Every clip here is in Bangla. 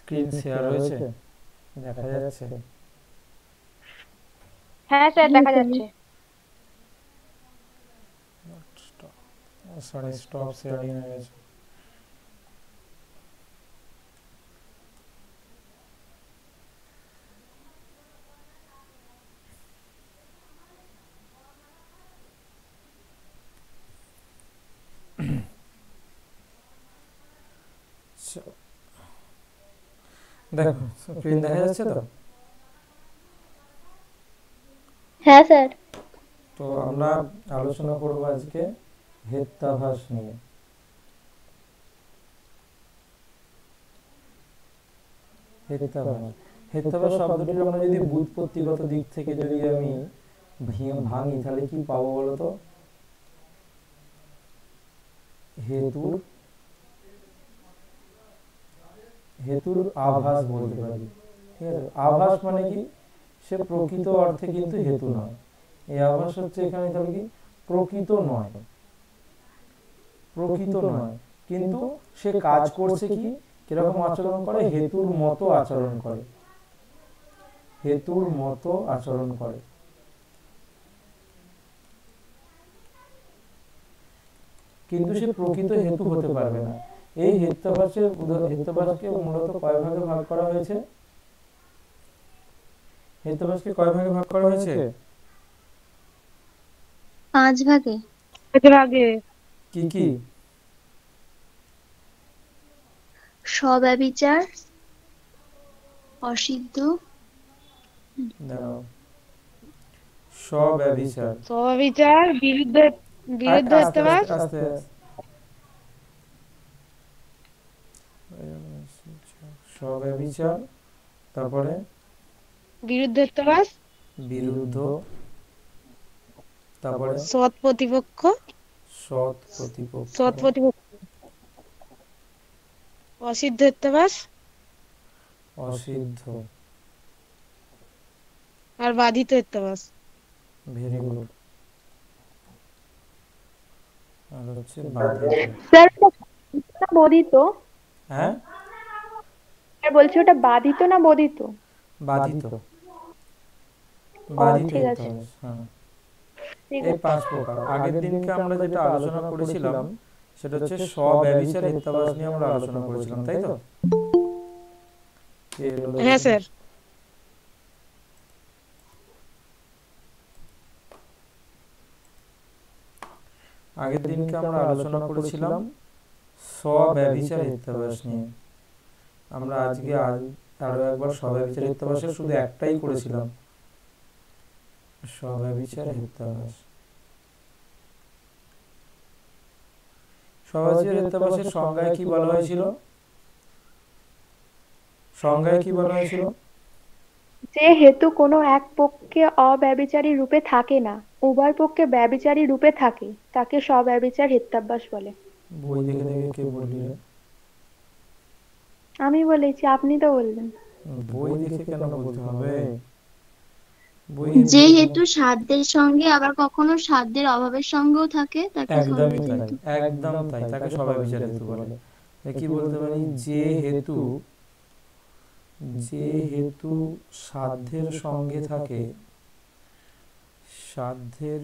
স্ক্রিন শেয়ার হয়েছে, দেখা যাচ্ছে? হ্যাঁ স্যার, দেখা যাচ্ছে। সরি, স্টপ শেয়ারিং হয়ে গেছে। দেখো, স্ক্রিন দেখা যাচ্ছে তো? হ্যাঁ স্যার। তো আমরা আলোচনা করব আজকে হেত্যাভাস নিয়ে। হেত্যাভাস, হেত্যাভাস শব্দটির আমরা যদি ব্যুৎপত্তিগত দিক থেকে যদি আমি ভাঙি তাহলে কি পাবো বলো তো? হেতুর হেতুর আভাস বলতে পারি। ঠিক আছে, আভাস মানে কি? সে প্রকৃত অর্থে কিন্তু হেতু নয়। এই আভাস হচ্ছে এখানে তাহলে কি প্রকৃত নয়, প্রকৃত নয়, কিন্তু সে কাজ করছে কি, কিরকম আচরণ করে? হেতুর মতো আচরণ করে, হেতুর মতো আচরণ করে। কিন্তু সে প্রকৃত হেতু হতে পারবে না। এই হেত্যাভাসকে মূলত কয় ভাগে ভাগ করা হয়েছে? হেত্যাভাসকে কয় ভাগে ভাগ করা হয়েছে? 5 ভাগে। এর আগে কি কি? স্বব্যভিচার, অসিদ্ধ। দাঁড়াও, স্বব্যভিচার, স্ববিচার, বিরুদ্ধে বিরুদ্ধ আস্তে আস্তে হেত্যাভাস, আস্তে স্বব্যভিচার, তারপরে বিরুদ্ধ হেত্যাভাস, বিরুদ্ধ, তারপরে সৎ প্রতিপক্ষ, সৎ প্রতিপক্ষ, সৎ প্রতিপক্ষ, অসিদ্ধ হেত্যাভাস অসিদ্ধ। আর বাধিত হেত্যাভাস। Very good. আর হচ্ছে বাধিত। স্যার ওটা বাধিত না বধিত? হ্যাঁ, স্যার বলছি ওটা বাধিত না বধিত? বাধিত, ও বাধিত ঠিক আছে, হেত্যাভাস, হ্যাঁ। ঠিক এই আছে। 5 প্রকার। আগের দিনকে আমরা যেটা আলোচনা করেছিলাম সেটা হচ্ছে স্বব্যভিচার হেত্যাভাস নিয়ে আমরা আলোচনা করেছিলাম, তাই তো? এর হলো হ্যাঁ হচ্ছে স্যার। আগের দিনকে আমরা আলোচনা করেছিলাম স্বব্যভিচার হেত্যাভাস নিয়ে। আমরা আজকে আরো একবার স্বব্যভিচার হেত্যাভাসের শুধু একটাই করেছিলাম, স্বব্যভিচার হেত্যাভাস। স্বব্যভিচার হেত্যাভাসের সংজ্ঞায় কি বলা হয়েছিল? সংজ্ঞায় কি বলা হয়েছিল? যে হেতু কোনো এক পক্ষে অব্যভিচারী রূপে থাকে না, উভয় পক্ষে ব্যভিচারী রূপে থাকে, তাকে স্বব্যভিচার হেত্যাভ্যাস বলে। বই দেখে দেখে কে বললি রে? আমি বলেছি, আপনি তো বললেন। বই দেখে কেন বলতে হবে? বই যেহেতু সাধ্যের সঙ্গে আবার কখনো সাধ্যের অভাবের সঙ্গেও থাকে, তাকে একদমই স্বব্যভিচার তাই, হেতু। একদম তাই, তাকে স্বব্যভিচার হেতু বলে। কি বলতে পারি? যে হেতু, যে হেতু সাধ্যের সঙ্গে থাকে, সাধ্যের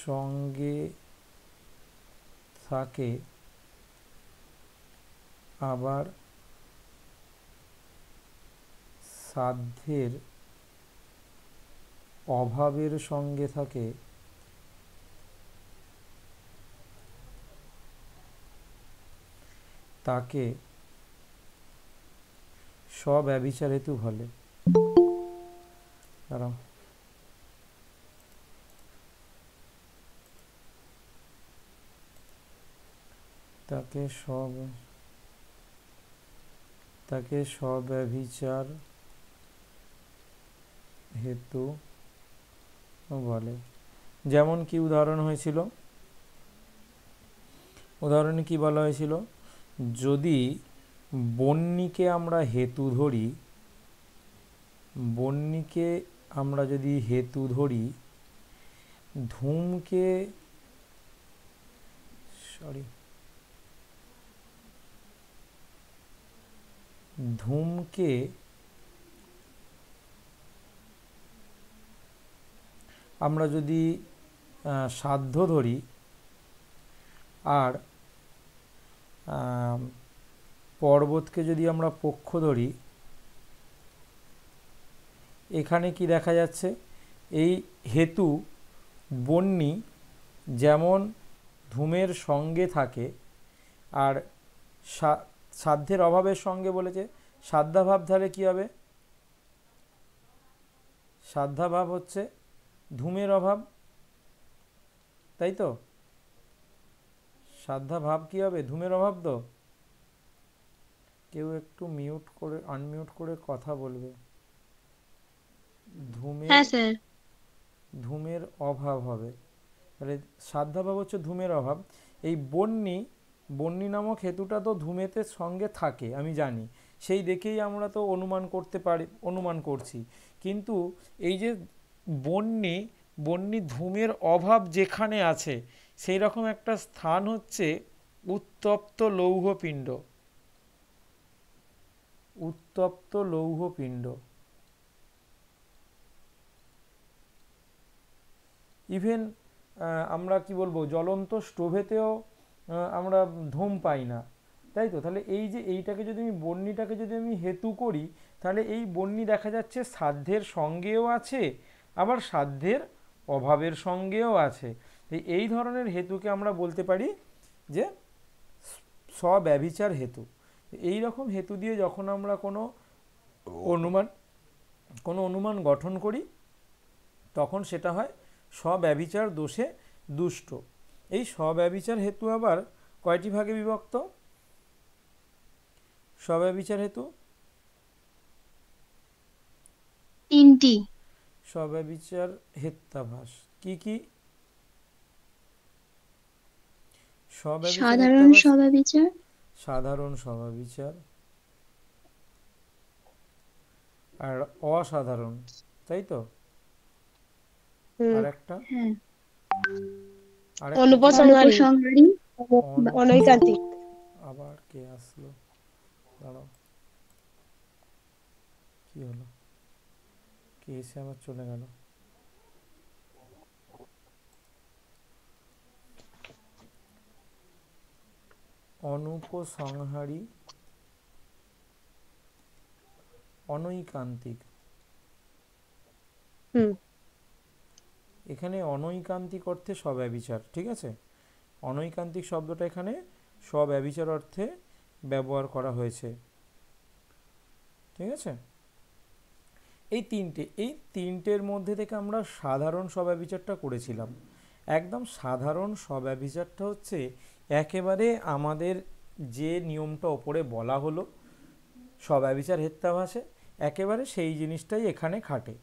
সঙ্গে থাকে, আবার সাধ্যের অভাবের সঙ্গে থাকে, তাকে স্বব্যভিচার হেতু বলে। দাঁড়াও, তাকে স্বব্যভিচার হেতু বলে। যেমন কি উদাহরণ হয়েছিল? উদাহরণে কি বলা হয়েছিল? যদি বন্যীকে আমরা হেতু ধরি, বন্যীকে আমরা যদি হেতু ধরি, ধূমকে, সরি, ধূমকে আমরা যদি সাধ্য ধরি আর পর্বতকে যদি আমরা পক্ষ ধরি, এখানে কি দেখা যাচ্ছে, এই হেতু বন্যী যেমন ধূমের সঙ্গে থাকে, আর সাধ্যের অভাবের সঙ্গে বলেছে, সাধ্যাভাব তাহলে কী হবে, সাধ্যাভাব হচ্ছে ধূমের অভাব, তাই তো? সাধ্যাভাব কী হবে, ধূমের অভাব। তো কেউ একটু মিউট করে আনমিউট করে কথা বলবে। হ্যাঁ স্যার। ধূমের অভাব হবে, তাহলে সাধ্যাভাব হচ্ছে ধূমের অভাব। এই বন্যী নামক হেতুটা তো ধূমেতে সঙ্গে থাকে, আমি জানি, সেই দেখেই আমরা তো অনুমান করছি। কিন্তু এই যে বন্যী ধূমের অভাব যেখানে আছে, সেই রকম একটা স্থান হচ্ছে উত্তপ্ত লৌহপিণ্ড। উত্তপ্ত লৌহপিণ্ড, ইভেন আমরা কি বলবো, জ্বলন্ত স্টোভেতেও আমরা ধূম পাই না, তাই তো? তাহলে এই যে এইটাকে যদি আমি বন্যীটাকে যদি আমি হেতু করি, তাহলে এই বন্যী দেখা যাচ্ছে সাধ্যের সঙ্গেও আছে, আবার সাধ্যের অভাবের সঙ্গেও আছে। এই ধরনের হেতুকে আমরা বলতে পারি যে স্বব্যভিচার হেতু। এই রকম হেতু দিয়ে যখন আমরা কোনো অনুমান গঠন করি, তখন সেটা হয় স্বব্যভিচার দোষে দুষ্ট। এই স্বব্যভিচার হেতু আবার কয়টি ভাগে বিভক্ত? স্বব্যভিচার হেতু তিনটি। স্বব্যভিচার হেত্যাভাস কি কি? সাধারণ স্বব্যভিচার, সাধারণ স্বব্যভিচার আর অসাধারণ, তাই তো? আর একটা অনুপসংহারী, অনৈকান্তিক। আবার কে আসলো, দাঁড়াও, কি হলো, কে এসে আবার চলে গেল? অনুপসংহারী, অনৈকান্তিক। এখানে অনৈকান্তিক অর্থে স্বব্যভিচার, ঠিক আছে? অনৈকান্তিক শব্দটা এখানে স্বব্যভিচার অর্থে ব্যবহার করা হয়েছে, ঠিক আছে? এই তিনটের মধ্যে থেকে আমরা সাধারণ স্বব্যভিচারটা করেছিলাম। একদম সাধারণ স্বব্যভিচারটা হচ্ছে একেবারে আমাদের যে নিয়মটা ওপরে বলা হলো স্বব্যভিচার হেত্যাভাসে, একেবারে সেই জিনিসটাই এখানে খাটে,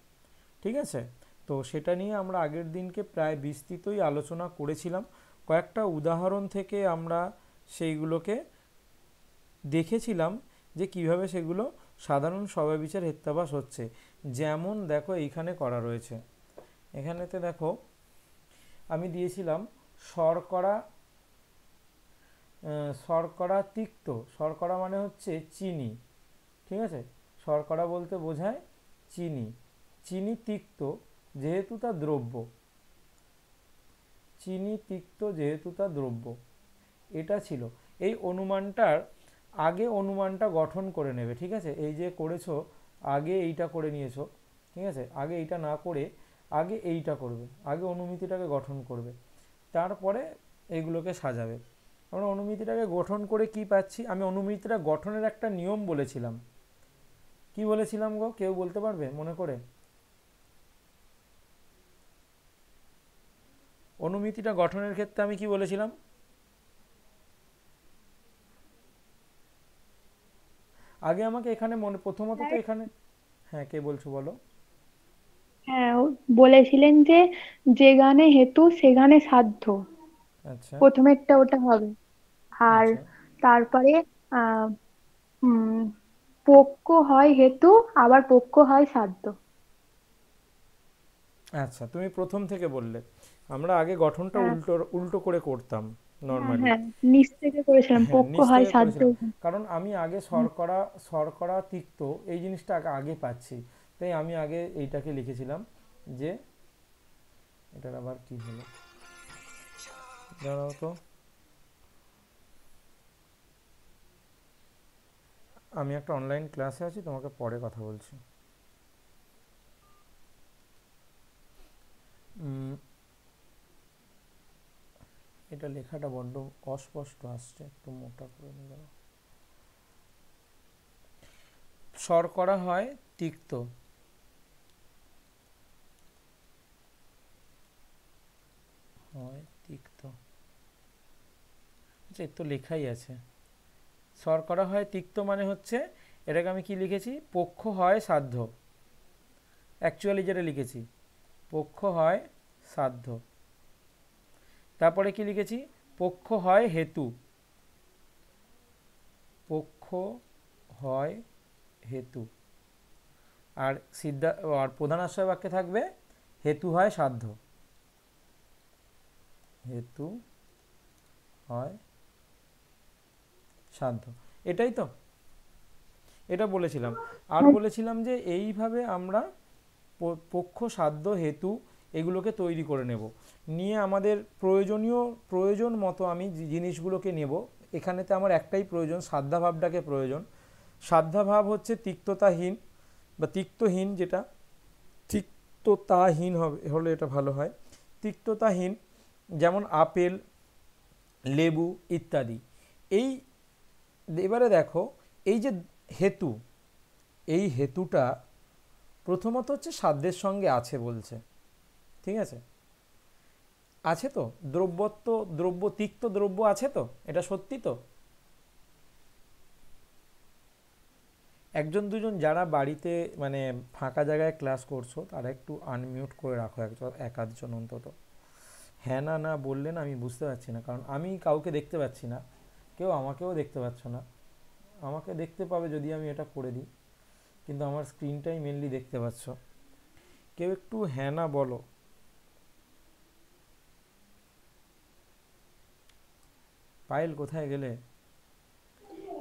ঠিক আছে? তো সেটা নিয়ে আমরা আগের দিনকে প্রায় বিস্তৃতই আলোচনা করেছিলাম। কয়েকটা উদাহরণ থেকে আমরা সেইগুলোকে দেখেছিলাম যে কিভাবে সেগুলো সাধারণ স্বব্যভিচার হেত্যাভাস হচ্ছে। যেমন দেখো এইখানে করা রয়েছে, এখানেতে দেখো আমি দিয়েছিলাম শর্করা তিক্ত। শর্করা মানে হচ্ছে চিনি, ঠিক আছে? শর্করা বলতে বোঝায় চিনি তিক্ত যেহেতু তা দ্রব্য, চিনি তিক্ত যেহেতু তা দ্রব্য, এটা ছিল। এই অনুমানটা গঠন করে নেবে, ঠিক আছে? এই যে করেছো, আগে এইটা করে নিয়েছো, ঠিক আছে? আগে এইটা না করে আগে এইটা করবে, আগে অনুমিতিটাকে গঠন করবে, তারপরে এইগুলোকে সাজাবে। আমরা অনুমিতিটাকে গঠন করে কি পাচ্ছি? আমি অনুমিতিটা গঠনের একটা নিয়ম বলেছিলাম, কি বলেছিলাম গো, কেউ বলতে পারবে মনে করে? অনুমিতিটা গঠনের ক্ষেত্রে আমি কি বলেছিলাম? আগে আমাকে এখানে প্রথমত তো এখানে, হ্যাঁ কে বলছো বলো। হ্যাঁ, বলেছিলেন যে যেখানে হেতু সেখানে সাধ্য, আচ্ছা প্রথমেরটা ওটা হবে। আর আচ্ছা তারপরে আহ উম পক্ষ হয় হেতু, আবার পক্ষ হয় সাধ্য। আচ্ছা, তুমি প্রথম থেকে বললে, আমরা আগে গঠনটা হ্যাঁ, উল্টো উল্টো করে করতাম। নর্মালি। হ্যাঁ, নিচ থেকে করেছিলাম, হ্যাঁ, পক্ষ নিচ হয় থেকে সাধ্য। করেছিলাম, কারণ আমি আগে শর্করা, শর্করা তিক্ত এই জিনিসটা আগে পাচ্ছি, তাই আমি আগে এইটাকে লিখেছিলাম যে, এটার আবার কি হলো দাঁড়াও তো, আমি একটা অনলাইন ক্লাসে আছি, তোমাকে পরে কথা বলছি। উম, এটা লেখাটা বড্ড অস্পষ্ট আসছে, একটু মোটা করে নিয়ে দাও। শর্করা হয় তিক্ত, হয় তিক্ত, আচ্ছা এর তো লেখাই আছে। শর্করা হয় তিক্ত মানে হচ্ছে, এটাকে আমি কি লিখেছি, পক্ষ হয় সাধ্য, অ্যাকচুয়ালি যেটা লিখেছি পক্ষ হয় সাধ্য। তারপরে কি লিখেছি, পক্ষ হয় হেতু, পক্ষ হয় হেতু। আর আর প্রধান আশ্রয় বাক্যে থাকবে হেতু হয় সাধ্য, হেতু হয় সাধ্য। এটাই তো, এটা বলেছিলাম। আর বলেছিলাম যে এইভাবে আমরা পক্ষ সাধ্য হেতু এগুলোকে তৈরি করে নেব, নিয়ে আমাদের প্রয়োজন মতো আমি জিনিসগুলোকে নেব। এখানেতে আমার একটাই প্রয়োজন, সাধ্যাভাবটাকে প্রয়োজন। সাধ্যাভাব হচ্ছে তিক্ততাহীন বা তিক্তহীন, যেটা তিক্ততাহীন হলে এটা ভালো হয়, তিক্ততাহীন, যেমন আপেল, লেবু ইত্যাদি। এই এবারে দেখো, এই যে হেতু, এই হেতুটা প্রথমত হচ্ছে সাধ্যের সঙ্গে আছে বলছে, ঠিক আছে, আছে তো, দ্রব্যত্ব, দ্রব্য তিক্ত দ্রব্য আছে তো, এটা সত্যি তো। একজন দুজন যারা বাড়িতে মানে ফাঁকা জায়গায় ক্লাস করছো, তারা একটু আনমিউট করে রাখো, এক আধজন অন্তত। হ্যাঁ না না বললে না আমি বুঝতে পারছি না, কারণ আমি কাউকে দেখতে পাচ্ছি না, কেউ আমাকেও দেখতে পাচ্ছ না। আমাকে দেখতে পাবে যদি আমি এটা করে দিই, কিন্তু আমার স্ক্রিনটাই মেনলি দেখতে পাচ্ছ। কেউ একটু হ্যাঁ না বলো। পায়েল কোথায় গেলে?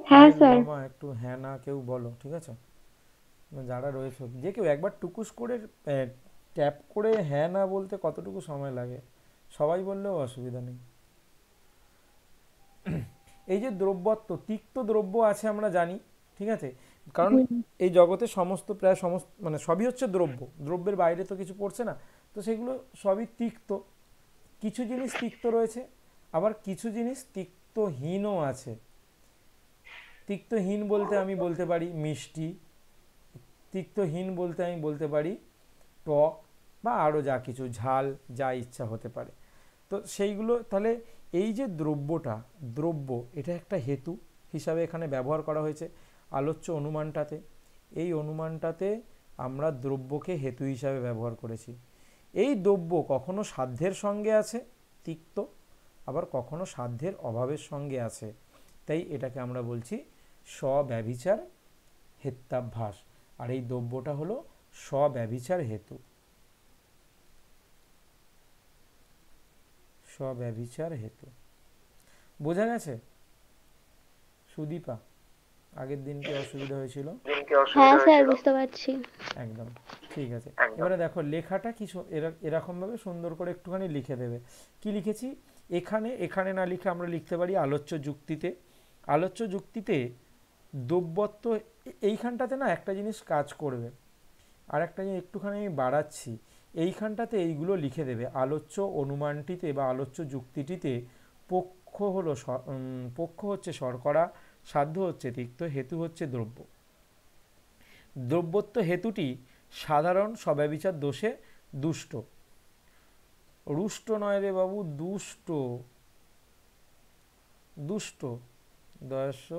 হ্যাঁ পায়েল, স্যার। রমা, একটু হ্যাঁ না কেউ বলো, ঠিক আছে? যারা রয়েছে যে কেউ একবার টুকুস করে ট্যাপ করে হ্যাঁ না বলতে কতটুকু সময় লাগে, সবাই বললেও অসুবিধা নেই। এই যে দ্রব্যত্ব, তিক্ত দ্রব্য আছে আমরা জানি, ঠিক আছে, কারণ এই জগতে প্রায় সমস্ত মানে সবই হচ্ছে দ্রব্য, দ্রব্যের বাইরে তো কিছু পড়ছে না, তো সেগুলো সবই তিক্ত। কিছু জিনিস তিক্ত রয়েছে, আবার কিছু জিনিস তিক্তহীনও আছে। তিক্তহীন বলতে আমি বলতে পারি মিষ্টি, তিক্তহীন বলতে আমি বলতে পারি টক, বা আরও যা কিছু ঝাল, যা ইচ্ছা হতে পারে। তো সেইগুলো তাহলে, এই যে দ্রব্য এটা একটা হেতু হিসাবে এখানে ব্যবহার করা হয়েছে আলোচ্য অনুমানটাতে। এই অনুমানটাতে আমরা দ্রব্যকে হেতু হিসাবে ব্যবহার করেছি। এই দ্রব্য কখনো সাধ্যের সঙ্গে আছে তিক্ত, আবার কখনো সাধ্যের অভাবের সঙ্গে আছে, তাই এটাকে আমরা বলছি স্বব্যভিচার হেত্যাভ্যাস। আর এই দ্রব্যটা হলো স্বব্যভিচার হেতু, স্বব্যভিচার হেতু। বোঝা গেছে সুদীপা? আগের দিন কি অসুবিধা হয়েছিল? হ্যাঁ স্যার, বুঝতে পারছি। একদম ঠিক আছে। এবারে দেখো লেখাটা কি এরকমভাবে সুন্দর করে একটুখানি লিখে দেবে। কি লিখেছি এখানে, এখানে না লিখে আমরা লিখতে পারি আলোচ্য যুক্তিতে। আলোচ্য যুক্তিতে দ্রব্যত্ব, এইখানটাতে না একটা জিনিস কাজ করবে, আর একটা জিনিস একটুখানি আমি বাড়াচ্ছি, এইখানটাতে এইগুলো লিখে দেবে। আলোচ্য অনুমানটিতে বা আলোচ্য যুক্তিটিতে পক্ষ হচ্ছে শর্করা, সাধ্য হচ্ছে তিক্ত, হেতু হচ্ছে দ্রব্য। দ্রব্যত্ব হেতুটি সাধারণ স্বব্যভিচার দোষে দুষ্ট, রুষ্ট নয় রে বাবু, দুষ্ট, দুষ্ট, দয়াস্য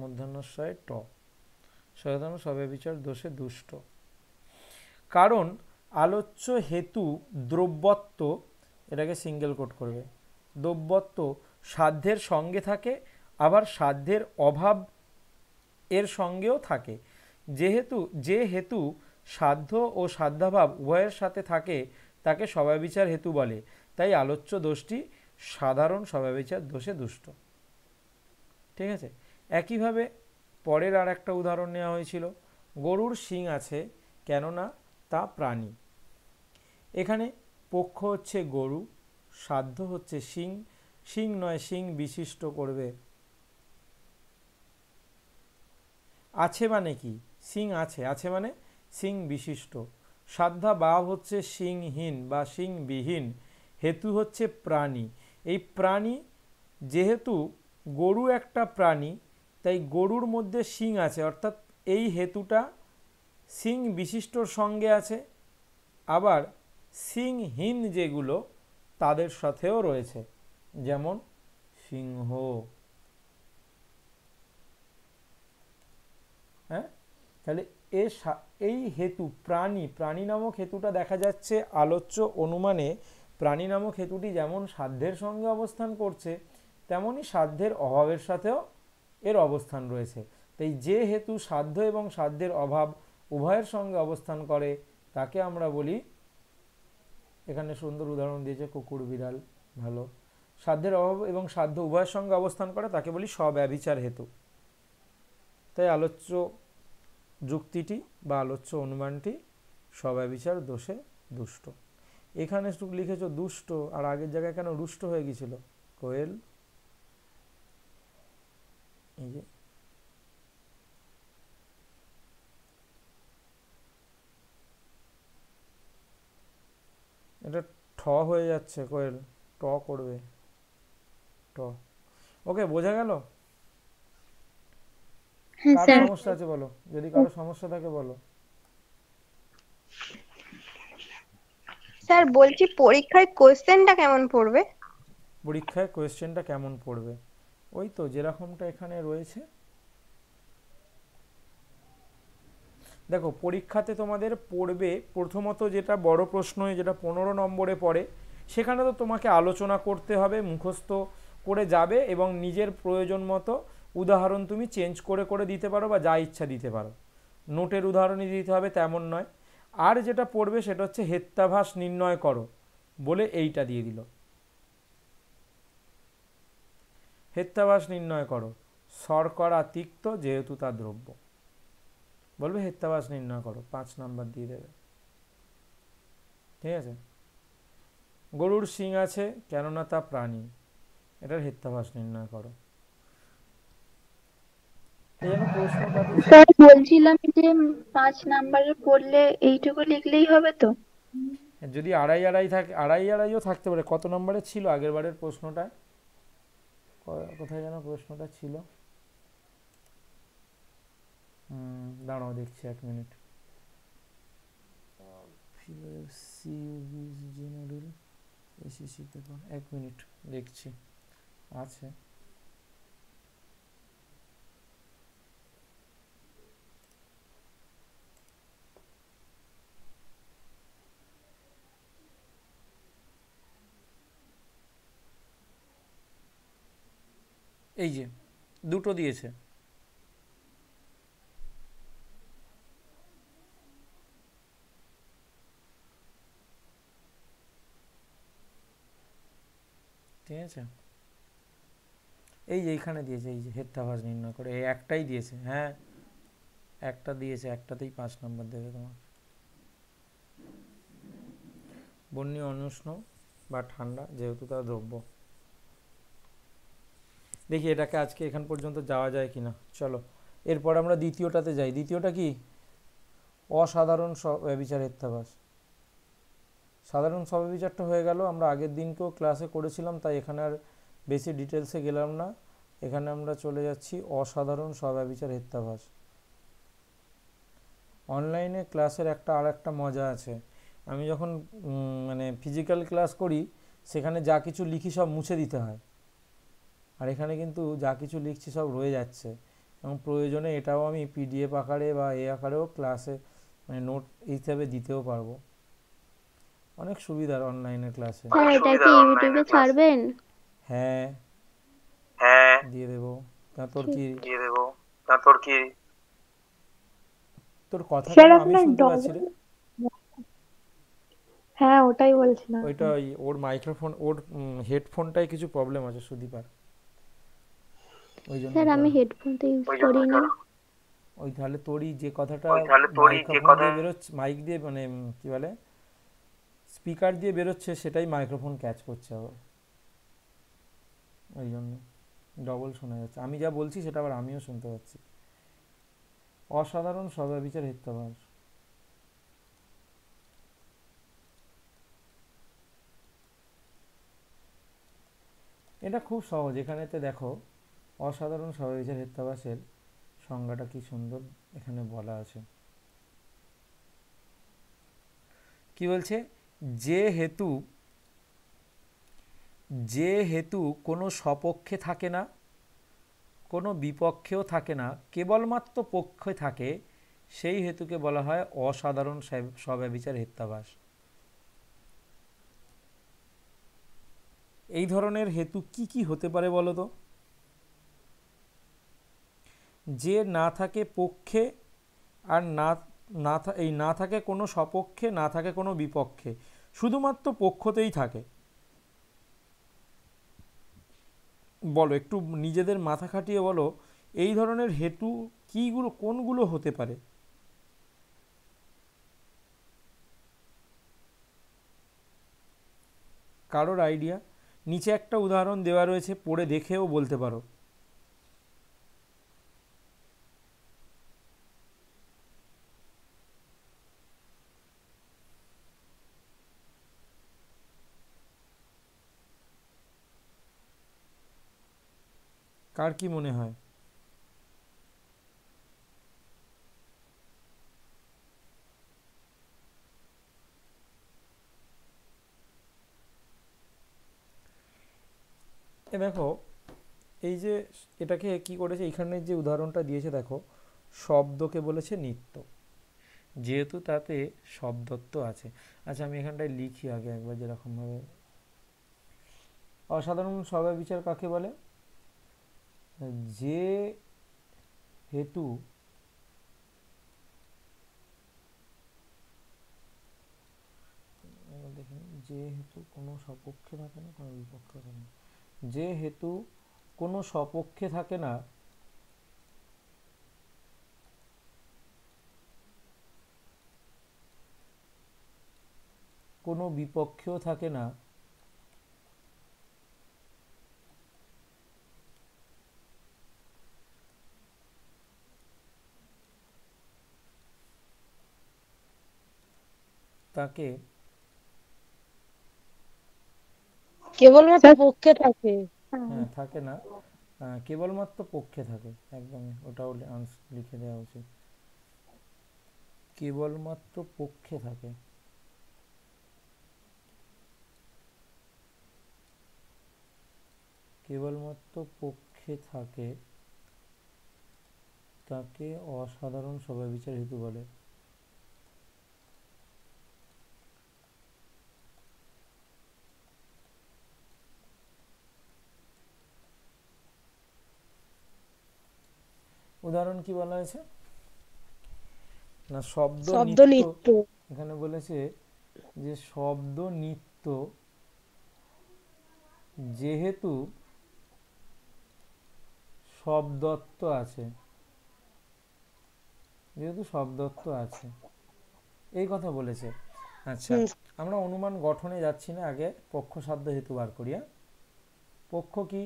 মধ্যাহ্নস্বয় ট, সাধারণ স্বব্যভিচার দোষে দুষ্ট। কারণ আলোচ্য হেতু দ্রব্যত্ব, এটাকে সিঙ্গেল কোট করবে, দ্রব্যত্ব সাধ্যের সঙ্গে থাকে, আবার সাধ্যের অভাব এর সঙ্গেও থাকে। যে হেতু সাধ্য ও সাধ্যাভাব উভয়ের সাথে থাকে তাকে স্বব্যভিচার হেতু বলে। তাই আলোচ্য দোষটি সাধারণ স্বব্যভিচার দোষে দুষ্ট। ঠিক আছে, একইভাবে পরের আর একটা উদাহরণ নেওয়া হয়েছিল, গরুর শিং আছে কেননা তা প্রাণী। এখানে পক্ষ হচ্ছে গরু, সাধ্য হচ্ছে শিং, শিং নয় শিং বিশিষ্ট করবে। আছে মানে কি, শিং আছে, আছে মানে শিং বিশিষ্ট। সাধ্যা বাব হচ্ছে শিংহীন বা শিংবিহীন, হেতু হচ্ছে প্রাণী। এই প্রাণী, যেহেতু গরু একটা প্রাণী, তাই গরুর মধ্যে শিং আছে, অর্থাৎ এই হেতুটা শিং বিশিষ্টর সঙ্গে আছে, আবার শিংহীন যেগুলো তাদের সাথেও রয়েছে, যেমন সিংহ। হ্যাঁ, তাহলে এই হেতু প্রাণী, প্রাণী নামক হেতুটা দেখা যাচ্ছে আলোচ্য অনুমানে প্রাণী নামক হেতুটি যেমন সাধ্যের সঙ্গে অবস্থান করছে, তেমনি সাধ্যের অভাবের সাথেও এর অবস্থান রয়েছে। তাই যে হেতু সাধ্য এবং সাধ্যের অভাব উভয়ের সঙ্গে অবস্থান করে তাকে আমরা বলি, এখানে সুন্দর উদাহরণ দিয়েছে কুকুর বিড়াল, ভালো, সাধ্যের অভাব এবং সাধ্য উভয়ের সঙ্গে অবস্থান করে তাকে বলি স্বব্যভিচার হেতু। তাই আলোচ্য যুক্তিটি বা আলোচ্য অনুমানটি স্বব্যভিচার দোষে দুষ্ট। এখানে লিখেছ দুষ্ট, আর আগের জায়গায় কেন রুষ্ট হয়ে গেছিল কোয়েল? এই যে এটা ঠ হয়ে যাচ্ছে কোয়েল, ট করবে, ট। ওকে, বোঝা গেল? হ্যাঁ কার স্যার। সমস্যা আছে বলো, যদি কারো সমস্যা থাকে বলো। স্যার বলছি পরীক্ষায় কোশ্চেনটা কেমন পড়বে? পরীক্ষায় কোয়েশ্চেনটা কেমন পড়বে, ওই তো যেরকমটা এখানে রয়েছে। দেখো, পরীক্ষাতে তোমাদের পড়বে প্রথমত যেটা বড় প্রশ্ন, যেটা 15 নম্বরে পড়ে, সেখানে তো তোমাকে আলোচনা করতে হবে, মুখস্থ করে যাবে এবং নিজের প্রয়োজন মতো উদাহরণ তুমি চেঞ্জ করে করে দিতে পারো বা যা ইচ্ছা দিতে পারো। নোটের উদাহরণই দিতে হবে তেমন নয়। আর যেটা পড়বে সেটা হচ্ছে হেত্যাভাস নির্ণয় করো বলে এইটা দিয়ে দিল, হেত্যাভাস নির্ণয় করো, শর্করা তিক্ত যেহেতু তা দ্রব্য, বলবে হেত্যাভাস নির্ণয় করো, 5 নাম্বার দিয়ে দেবে। ঠিক আছে, গরুর শিং আছে কেননা তা প্রাণী, এটার হেত্যাভাস নির্ণয় করো। এই জন্য প্রশ্নটাতে স্যার বলছিলাম যে 5 নাম্বারের পড়লে এইটুকু লিখলেই হবে তো? যদি আড়াই আড়াই থাকে, আড়াই আড়াইও থাকতে পারে। কত নম্বরে ছিল আগের বারের প্রশ্নটা, কোথায় যেন প্রশ্নটা ছিল, দাঁড়াও দেখছি 1 মিনিট। এসএসসিতে 1 মিনিট দেখছি, আছে। এই যে দুটো দিয়েছে, ঠিক আছে, এই যে এইখানে দিয়েছে, এই যে হেত্যাভাস নির্ণয় করে, এই একটাই দিয়েছে। হ্যাঁ, একটা দিয়েছে, একটাতেই 5 নম্বর দেবে তোমাকে। বন্যী অনুষ্ণ বা ঠান্ডা যেহেতু তা দ্রব্য। দেখি এটাকে আজকে এখান পর্যন্ত যাওয়া যায় কিনা। চলো এরপর আমরা দ্বিতীয়টাতে যাই। দ্বিতীয়টা কি? অসাধারণ স্বব্যভিচার হেত্যাভাস। সাধারণ স্বব্যভিচারটা হয়ে গেল, আমরা আগের দিনকেও ক্লাসে করেছিলাম, তাই এখানে আর বেশি ডিটেলসে গেলাম না। এখানে আমরা চলে যাচ্ছি অসাধারণ স্বব্যভিচার হেত্যাভাস। অনলাইনে ক্লাসের আর একটা মজা আছে, আমি যখন মানে ফিজিক্যাল ক্লাস করি সেখানে যা কিছু লিখি সব মুছে দিতে হয়, আর এখানে কিন্তু যা কিছু লিখছি সব রয়ে যাচ্ছে, এবং প্রয়োজনে এটাও আমি পিডিএফ আকারে বা আকারেও ক্লাসে মানে নোট হিসাবে দিতেও পারবো। অনেক সুবিধার অনলাইনের ক্লাসে। স্যার এটা কি ইউটিউবে ছাড়বেন? হ্যাঁ, দিয়ে দেবো। তোর কি তোর কথা স্যার কেন আমি আপনার শুনতে পাচ্ছি রে? হ্যাঁ, ওটাই বলছিলাম। ওইটা ওর মাইক্রোফোন, ওর হেডফোনটায় কিছু প্রবলেম আছে সুদীপার, ওই জন্য স্যার এটা। আমি হেডফোন তো ইউজ করিনি। ওই তাহলে তোরই যে কথাটা মাইক্রোফোন দিয়ে বেরোচ্ছে, মাইক দিয়ে মানে কি বলে, স্পিকার দিয়ে বেরোচ্ছে, সেটাই মাইক্রোফোন ক্যাচ করছে আবার, ওই জন্য ডবল শোনা যাচ্ছে। আমি যা বলছি সেটা আবার আমিও শুনতে পাচ্ছি। অসাধারণ স্বব্যভিচার হিত্যবাস। এটা খুব সহজ, এখানেতে দেখো অসাধারণ স্বব্যভিচার হিত্যবাসের সংজ্ঞাটা কি সুন্দর এখানে বলা আছে। কি বলছে, যে হেতু কোনো স্বপক্ষে থাকে না, কোনো বিপক্ষেও থাকে না, কেবলমাত্র পক্ষে থাকে, সেই হেতুকে বলা হয় অসাধারণ স্বব্যভিচার হিত্যাভাস। এই ধরনের হেতু কি কি হতে পারে বলো তো? যে না থাকে পক্ষে, আর না থাকে কোনো স্বপক্ষে, না থাকে কোনো বিপক্ষে, শুধুমাত্র পক্ষতেই থাকে। বলো একটু নিজেদের মাথা খাটিয়ে বলো, এই ধরনের হেতু কিগুলো, কোনগুলো হতে পারে? কারোর আইডিয়া? নিচে একটা উদাহরণ দেওয়া রয়েছে, পড়ে দেখেও বলতে পারো। কার কি মনে হয়? দেখো এই যে এটাকে কি করেছে, এখানের যে উদাহরণটা দিয়েছে দেখো, শব্দকে বলেছে নিত্য, যেহেতু তাতে শব্দত্ব আছে। আচ্ছা আমি এখানটায় লিখি আগে একবার, যেরকমভাবে অসাধারণ স্বব্যভিচার কাকে বলে? যে হেতু দেখেন, যে হেতু কোনো সপক্ষে থাকে না, কোনো বিপক্ষে থাকে না, যে হেতু কোনো সপক্ষে থাকে না, কোনো বিপক্ষেও থাকে না, তাকে কেবলমাত্র পক্ষে থাকে। হ্যাঁ থাকে না, কেবলমাত্র পক্ষে থাকে, একদমই ওটাও লিখে দেওয়া উচিত, কেবলমাত্র পক্ষে থাকে। কেবলমাত্র পক্ষে থাকে তাকে অসাধারণ স্বব্যভিচার হেতু বলে। উদাহরণ কি বলা হয়েছে না, শব্দ শব্দ নিত্য। নিত্য। এখানে বলেছে যে শব্দ নিত্য যেহেতু শব্দত্ব আছে, যেহেতু শব্দত্ব আছে, এই কথা বলেছে। আচ্ছা হুম, আমরা অনুমান গঠনে যাচ্ছি না, আগে পক্ষ সাধ্য হেতু বার করি। পক্ষ কি?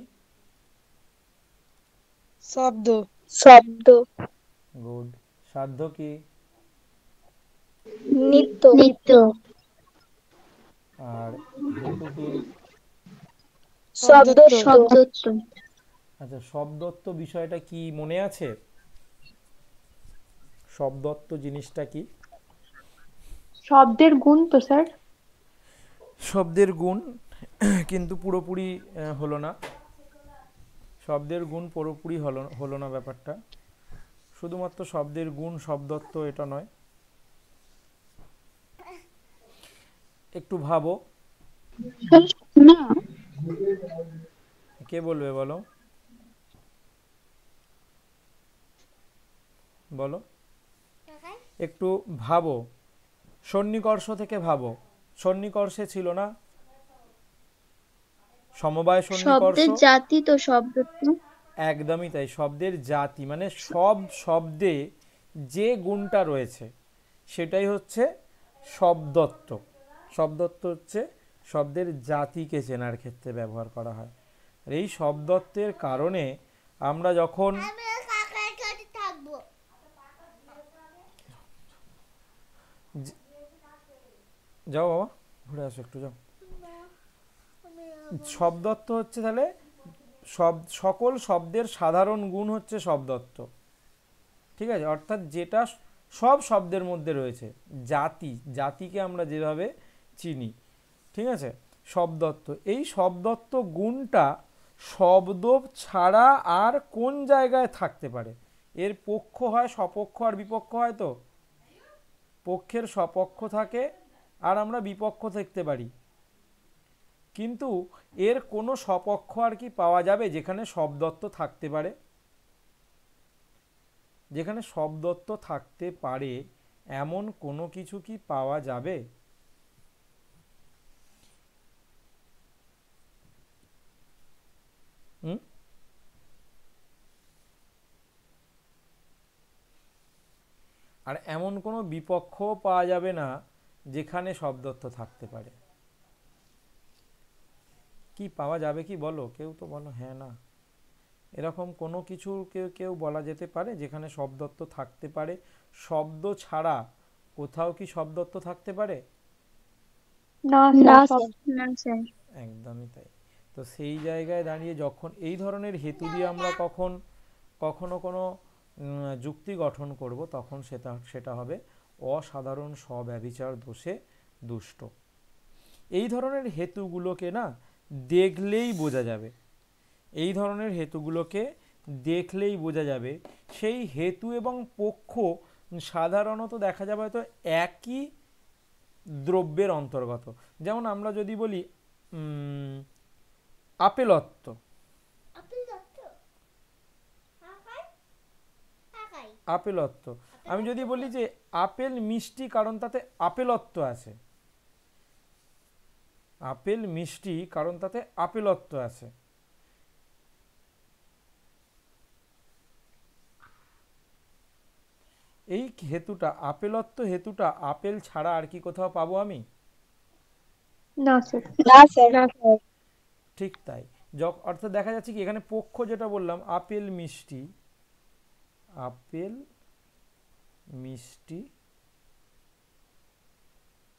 শব্দ। শব্দ। গুড। সাধ্য কি? নিত্য। নিত্য। আর হেতু কি? শব্দত্ব। শব্দত্ব। আচ্ছা শব্দত্ব বিষয়টা কি মনে আছে? শব্দত্ব জিনিসটা কি? শব্দের গুণ তো স্যার। শব্দের গুণ, কিন্তু পুরোপুরি হলো না, শব্দের গুণ পুরোপুরি হলো না ব্যাপারটা। শুধুমাত্র শব্দের গুণ শব্দত্ব এটা নয়, একটু ভাবো। না, কে বলবে বলো, বলো একটু ভাবো, সন্নিকর্ষ থেকে ভাবো। সন্নিকর্ষে ছিল না, সমবায় সন্নিকর্ষ। শব্দের জাতি তো শব্দত্ব। একদমই তাই, শব্দের জাতি মানে সব শব্দে যে গুণটা রয়েছে সেটাই হচ্ছে শব্দত্ব। শব্দত্ব হচ্ছে শব্দের জাতিকে চেনার ক্ষেত্রে ব্যবহার করা হয়। আর এই শব্দত্বের কারণে আমরা যখন যাও বাবা ঘুরে আসো একটু, যাও। শব্দত্ব হচ্ছে তাহলে সকল শব্দের সাধারণ গুণ হচ্ছে শব্দত্ব, ঠিক আছে? অর্থাৎ যেটা সব শব্দের মধ্যে রয়েছে, জাতিকে আমরা যেভাবে চিনি, ঠিক আছে, শব্দত্ব। এই শব্দত্ব গুণটা শব্দ ছাড়া আর কোন জায়গায় থাকতে পারে? এর পক্ষ হয়, সপক্ষ আর বিপক্ষ হয়। তো পক্ষের সপক্ষ থাকে আর আমরা বিপক্ষ দেখতে পারি, কিন্তু এর কোনো সপক্ষ আর কি পাওয়া যাবে যেখানে শব্দত্ব থাকতে পারে? যেখানে শব্দত্ব থাকতে পারে এমন কোনো কিছু কি পাওয়া যাবে? আর এমন কোনো বিপক্ষও পাওয়া যাবে না যেখানে শব্দত্ব থাকতে পারে। কি পাওয়া যাবে কি বলো, কেউ তো বলো হ্যাঁ না। এরকম কোনো কিছু কেউ বলা যেতে পারে যেখানে শব্দত্ব থাকতে পারে? শব্দ ছাড়া কোথাও কি শব্দত্ব থাকতে পারে? না না স্যার, স্যার। না স্যার। একদমই তাই। তো সেই জায়গায় দাঁড়িয়ে যখন এই ধরনের হেতু দিয়ে আমরা কখনো কোনো যুক্তি গঠন করব, তখন সেটা হবে অসাধারণ স্বব্যভিচার দোষে দুষ্ট। এই ধরনের হেতুগুলোকে না দেখলেই বোঝা যাবে, এই ধরনের হেতুগুলোকে দেখলেই বোঝা যাবে। সেই হেতু এবং পক্ষ সাধারণত দেখা যাবে হয়তো একই দ্রব্যের অন্তর্গত। যেমন আমরা যদি বলি আপেলত্ব, আপেলত্ব, আমি যদি বলি যে আপেল মিষ্টি কারণ তাতে আপেলত্ব আছে, আপেল মিষ্টি কারণ তাতে আপেলত্ব আছে। এই হেতুটা, আপেলত্ব হেতুটা আপেল ছাড়া আর কি কোথাও পাবো আমি? না স্যার। না স্যার। না স্যার। ঠিক তাই। অর্থাৎ দেখা যাচ্ছে কি এখানে পক্ষ যেটা বললাম আপেল মিষ্টি, আপেল মিষ্টি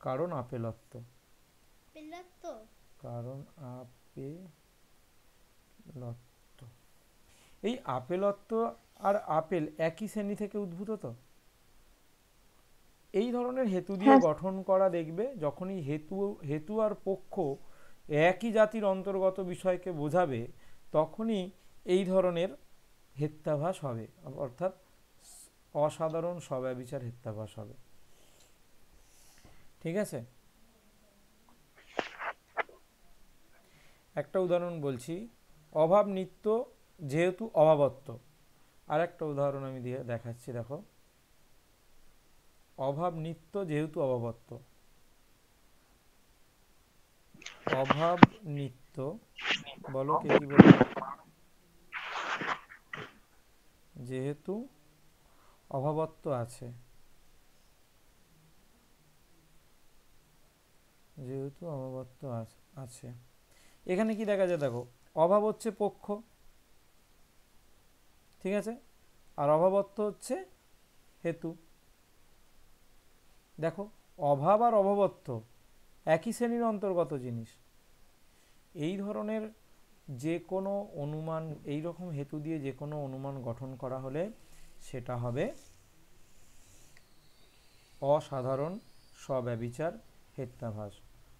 কারণ আপেলত্ব, কারণ আপেলত্ব। এই আপেলত্ব আর আপেল একই শ্রেণী থেকে উদ্ভূত। তো এই ধরনের হেতু দিয়ে হ্যাঁ। গঠন করা দেখবে যখনই হেতু আর পক্ষ একই জাতির অন্তর্গত বিষয়কে বোঝাবে, তখনই এই ধরনের হেত্যাভাস হবে, অর্থাৎ অসাধারণ স্বব্যভিচার হেত্যাভাস হবে। ঠিক আছে, একটা উদাহরণ বলছি। অভাব নিত্য যেহেতু অভাবত্ব, আর একটা উদাহরণ আমি দিয়ে দেখাচ্ছি, দেখো। অভাব নিত্য যেহেতু অভাবত্ব, অভাব নিত্য, বলো কে কি বলবে? যেহেতু অভাবত্ব আছে, যেহেতু অভাবত্ব আছে, এখানে কি দেখা যায়? দেখো অভাব হচ্ছে পক্ষ, ঠিক আছে, আর অভাবত্ব হচ্ছে হেতু। দেখো অভাব আর অভাবত্ব একই শ্রেণীর অন্তর্গত জিনিস। এই ধরনের যে কোনো অনুমান, এই রকম হেতু দিয়ে যে কোনো অনুমান গঠন করা হলে সেটা হবে অসাধারণ স্বব্যভিচার হেত্যাভাস।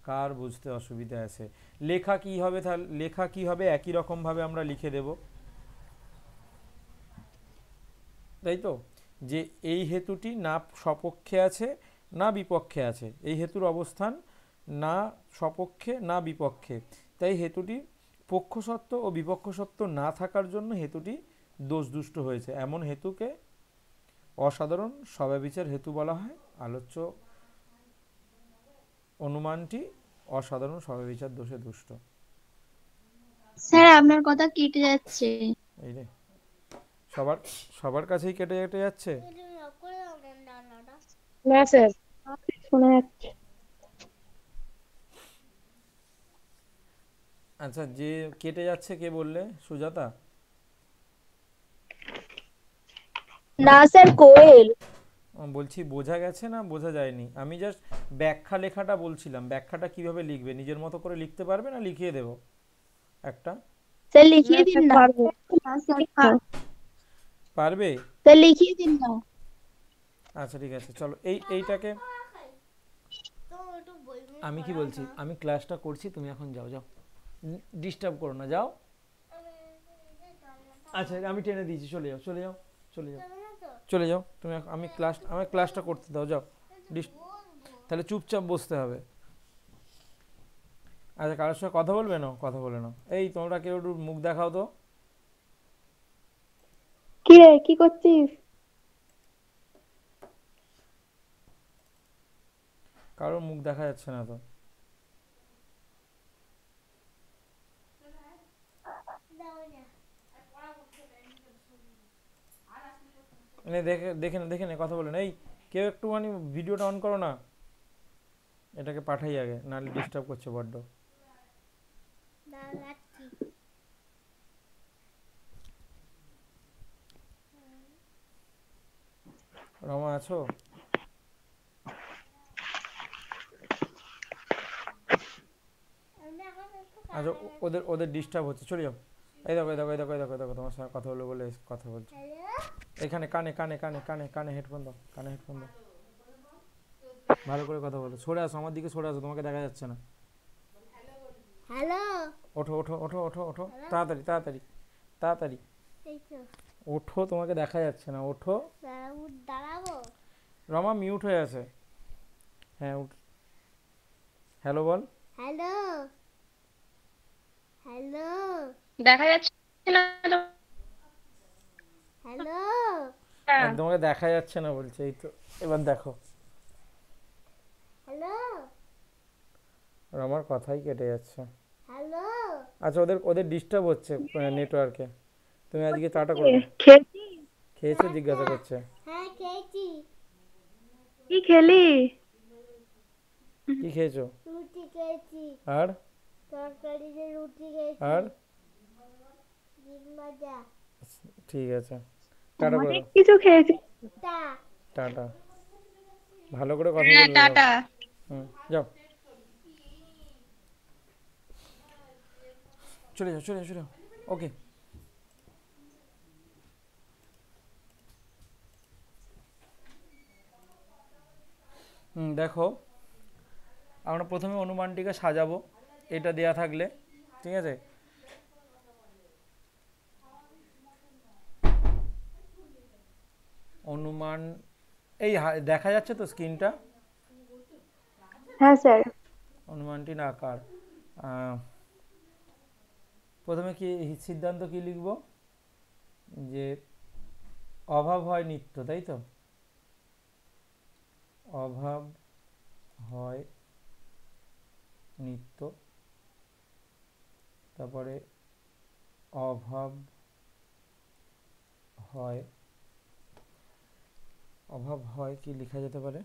কার বুঝতে অসুবিধা আছে? লেখা কি হবে? তাহলে লেখা কি হবে? একই রকম ভাবে আমরা লিখে দেব, তাই তো, যে এই হেতুটি না সপক্ষে আছে না বিপক্ষে আছে, এই হেতুর অবস্থান না সপক্ষে না বিপক্ষে, তাই হেতুটি পক্ষসত্ত্ব ও বিপক্ষসত্ত্ব না থাকার জন্য হেতুটি দোষদুষ্ট হয়েছে। এমন হেতুকে অসাধারণ স্বব্যভিচার হেতু বলা হয়। আলোচ্য অনুমানটি অসাধারণ স্বব্যভিচার দোষে দুষ্ট। স্যার আপনার কথা কেটে যাচ্ছে। এই রে, সবার সবার কাছেই কেটে কেটে যাচ্ছে। না স্যার। শোনা যাচ্ছে। আচ্ছা, যে কেটে যাচ্ছে কে বললে? সুজাতা? না স্যার, কোয়েল। বলছি বোঝা গেছে না বোঝা যায়নি? আমি জাস্ট ব্যাখ্যা লেখাটা বলছিলাম, ব্যাখ্যাটা কিভাবে লিখবে, নিজের মতো করে লিখতে পারবে না লিখিয়ে দেবো একটা? স্যার না লিখিয়ে দিন স্যার, না। পারবো। পারবে? স্যার লিখিয়ে দিন না। আচ্ছা ঠিক আছে, চলো এইটাকে আমি কি বলছি, আমি ক্লাসটা করছি, তুমি এখন যাও, যাও, ডিস্টার্ব করো না, যাও। আচ্ছা আমি টেনে দিয়েছি, চলে যাও, চলে যাও, চলে যাও, চলে যাও তুমি আমি ক্লাসটা করতে দাও, যাও। তাহলে চুপচাপ বসতে হবে। আচ্ছা, কারোর সঙ্গে কথা বলবে না? কথা বলে নাও। এই তোমরা কেউ একটু মুখ দেখাও তো। কি রে, কি করছিস? কারোর মুখ দেখা যাচ্ছে না তো। দেখে দেখে না, দেখে না, কথা বলে না। এই কেউ একটুখানি ভিডিওটা অন করো না, এটাকে পাঠাই আগে, নাহলে ডিস্টার্ব করছে বড্ড। রমা আছো? আচ্ছা, ওদের ওদের ডিস্টার্ব হচ্ছে, চলে যাও। এই দেখো, এই দেখো, এই দেখো, এই দেখো, এই দেখো, তোমার সঙ্গে কথা বলে বলে কথা বলছে। এখানে কানে কানে কানে কানে কানে হেডফোন দাও, কানে হেডফোন দাও, ভালো করে কথা বলো। সরে আসো, আমার দিকে সরে আসো, তোমাকে দেখা যাচ্ছে না। হ্যালো, ওঠো ওঠো ওঠো ওঠো ওঠো, তাড়াতাড়ি তাড়াতাড়ি তাড়াতাড়ি এই তো ওঠো, তোমাকে দেখা যাচ্ছে না, ওঠো। দাঁড়াবো। রমা মিউট হয়ে আছে। হ্যাঁ উঠ, হ্যালো বল। হ্যালো, হ্যালো, দেখা যাচ্ছে না তো? হ্যালো, আর তোমাকে দেখা যাচ্ছে না বলছে, এই তো এবার দেখো। হ্যালো, রমার কথাই কেটে যাচ্ছে। হ্যালো। আচ্ছা, ওদের ওদের ডিস্টার্ব হচ্ছে নেটওয়ার্কে। তুমি আজকে চাটা করে দাও। খেয়েছিস? খেয়েছো জিজ্ঞাসা করছে। হ্যাঁ খেয়েছি, কি খেলি? কি খেয়েছো? রুটি খেয়েছি, আর তরকারি দিয়ে রুটি খেয়েছি, আর ডিম ভাজা। ঠিক আছে, টাটা করে অনেক দাও। কিছু খেয়েছিস। টা টাটা, ভালো করে কথা হ্যাঁ, বলবে। যাও। টাটা। যাও, চলে যাও, চলে যাও, চলে যাও। ওকে, দেখো, আমরা প্রথমে অনুমানটিকে সাজাবো, এটা দেয়া থাকলে, ঠিক আছে। অনুমান, এই দেখা যাচ্ছে তো স্ক্রিনটা? হ্যাঁ স্যার। অনুমানটি না আকার, প্রথমে কি সিদ্ধান্ত কি লিখব? যে অভাব হয় নিত্য, তাই তো? অভাব হয় নিত্য, তারপরে অভাব হয়, অভাব হয় কি লেখা যেতে পারে?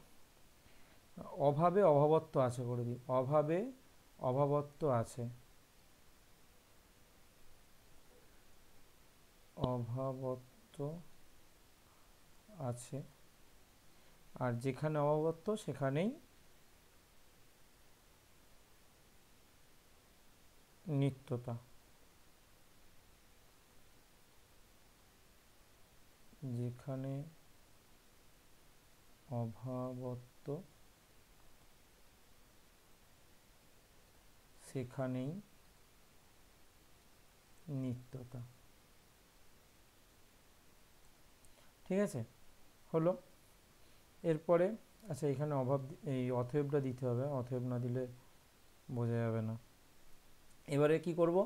অভাবে অভাবত্ব আছে করে দিই, অভাবে অভাবত্ব আছে, অভাবত্ব আছে, আর যেখানে অভাবত্ব সেখানেই নিত্যতা, যেখানে অভাবত্ব সেখানেই নিত্যতা। ঠিক আছে, হলো। এরপরে আচ্ছা, এখানে অভাব, এই অতএবটা দিতে হবে, অতএব না দিলে বোঝা যাবে না। এবারে কি করব?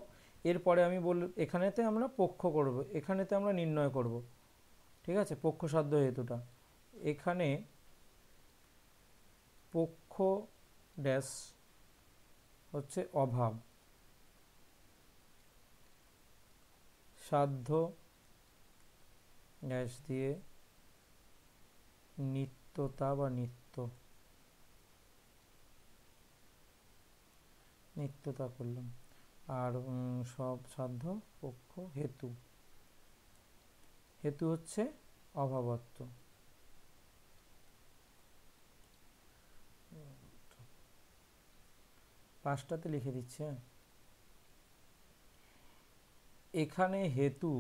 এরপরে আমি এখানেতে আমরা পক্ষ করব, এখানেতে আমরা নির্ণয় করব, ঠিক আছে, পক্ষসাধ্য হেতুটা। এখানে পক্ষ ড্যাশ হচ্ছে অভাব, সাধ্য ড্যাশ দিয়ে নিত্যতা বা নিত্যতা করলাম, আর সব সাধ্য পক্ষ হেতু, হেতু হচ্ছে অভাবত্ব। পাঁচটাতে লিখে দিচ্ছে। এখানে হেতু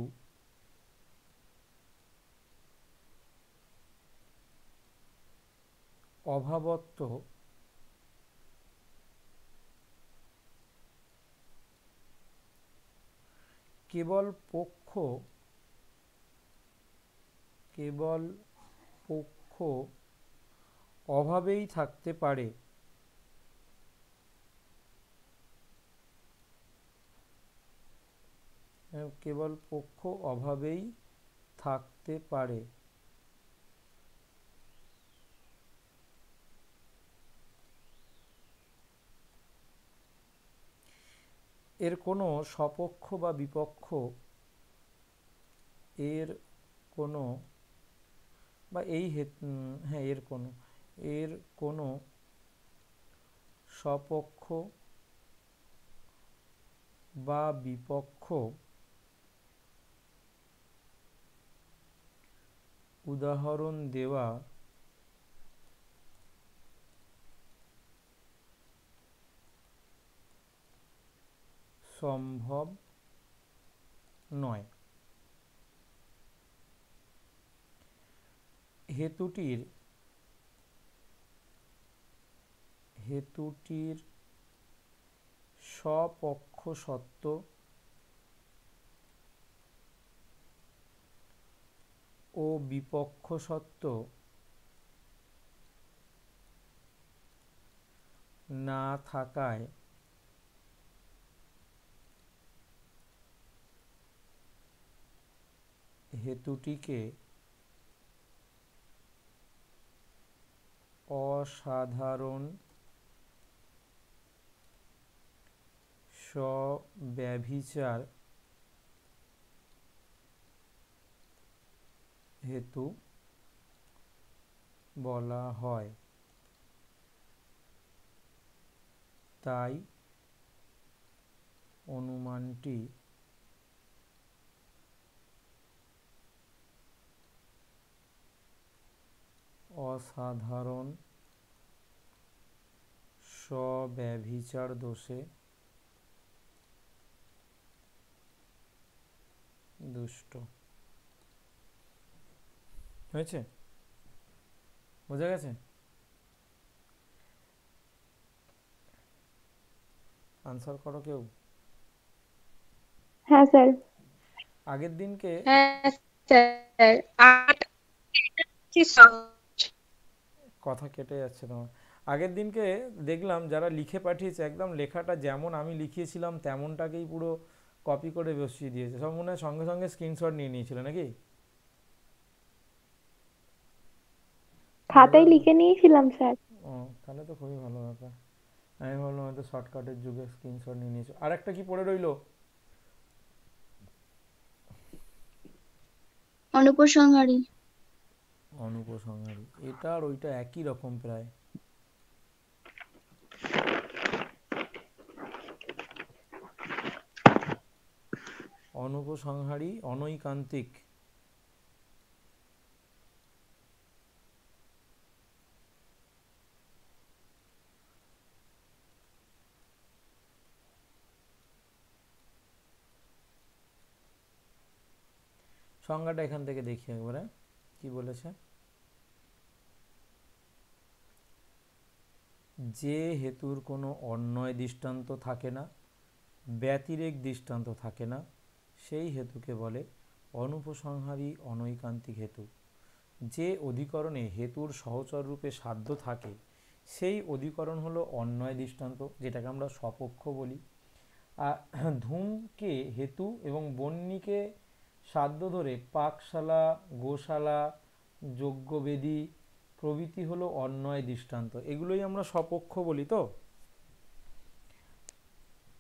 অভাবত্ব কেবল পক্ষ অভাবেই থাকতে পারে, কেবল পক্ষ অভাবেই থাকতে পারে। এর কোনো সপক্ষ বা বিপক্ষ, এর কোনো বা এই হ্যাঁ এর কোনো সপক্ষ বা বিপক্ষ উদাহরণ দেওয়া সম্ভব নয়। হেতুটির সপক্ষ সত্য ও বিপক্ষ সত্য না থাকায় হেতুটিকে অসাধারণ স্বব্যভিচার হেতু বলা হয়। তাই অনুমানটি অসাধারণ স্বব্যভিচার দোষে দুষ্ট। হয়েছে? বোঝা গেছে? আনসার করো কেউ। হ্যাঁ স্যার। আগের দিনকে হ্যাঁ স্যার, আর কি সহজ। কথা কেটে যাচ্ছে তোমার। আগের দিনকে দেখলাম যারা লিখে পাঠিয়েছে একদম লেখাটা যেমন আমি লিখিয়েছিলাম তেমনটাকেই পুরো কপি করে বসিয়ে দিয়েছে। সব মনে হয় সঙ্গে সঙ্গে স্ক্রিনশট নিয়ে নিয়েছিল নাকি? খাতায় লিখে নিয়েছিলাম স্যার। ও তাহলে তো খুবই ভালো ব্যাপার। আমি ভাবলাম হয়তো শর্টকাটের যুগে স্ক্রিনশট নিয়ে নিয়েছো। আর একটা কি পড়ে রইলো? অনুপসংহারী। অনুপসংহারী, এটা আর ওইটা একই রকম প্রায়। অনুপসংহারী অনৈকান্তিক। সংজ্ঞাটা এখান থেকে দেখি একবারে কি বলেছে। যে হেতুর কোনো অন্বয় দৃষ্টান্ত থাকে না, ব্যতিরেক দৃষ্টান্ত থাকে না, সেই হেতুকে বলে অনুপসংহারী অনৈকান্তিক হেতু। যে অধিকরণে হেতুর সহচর রূপে সাধ্য থাকে সেই অধিকরণ হলো অন্বয় দৃষ্টান্ত, যেটাকে আমরা সপক্ষ বলি। আর ধূমকে হেতু এবং বহ্নিকে সাধ্য ধরে পাকশালা, গোশালা, যজ্ঞবেদী, প্রভৃতি হলো অন্বয় দৃষ্টান্ত। এগুলোই আমরা সপক্ষ বলি। তো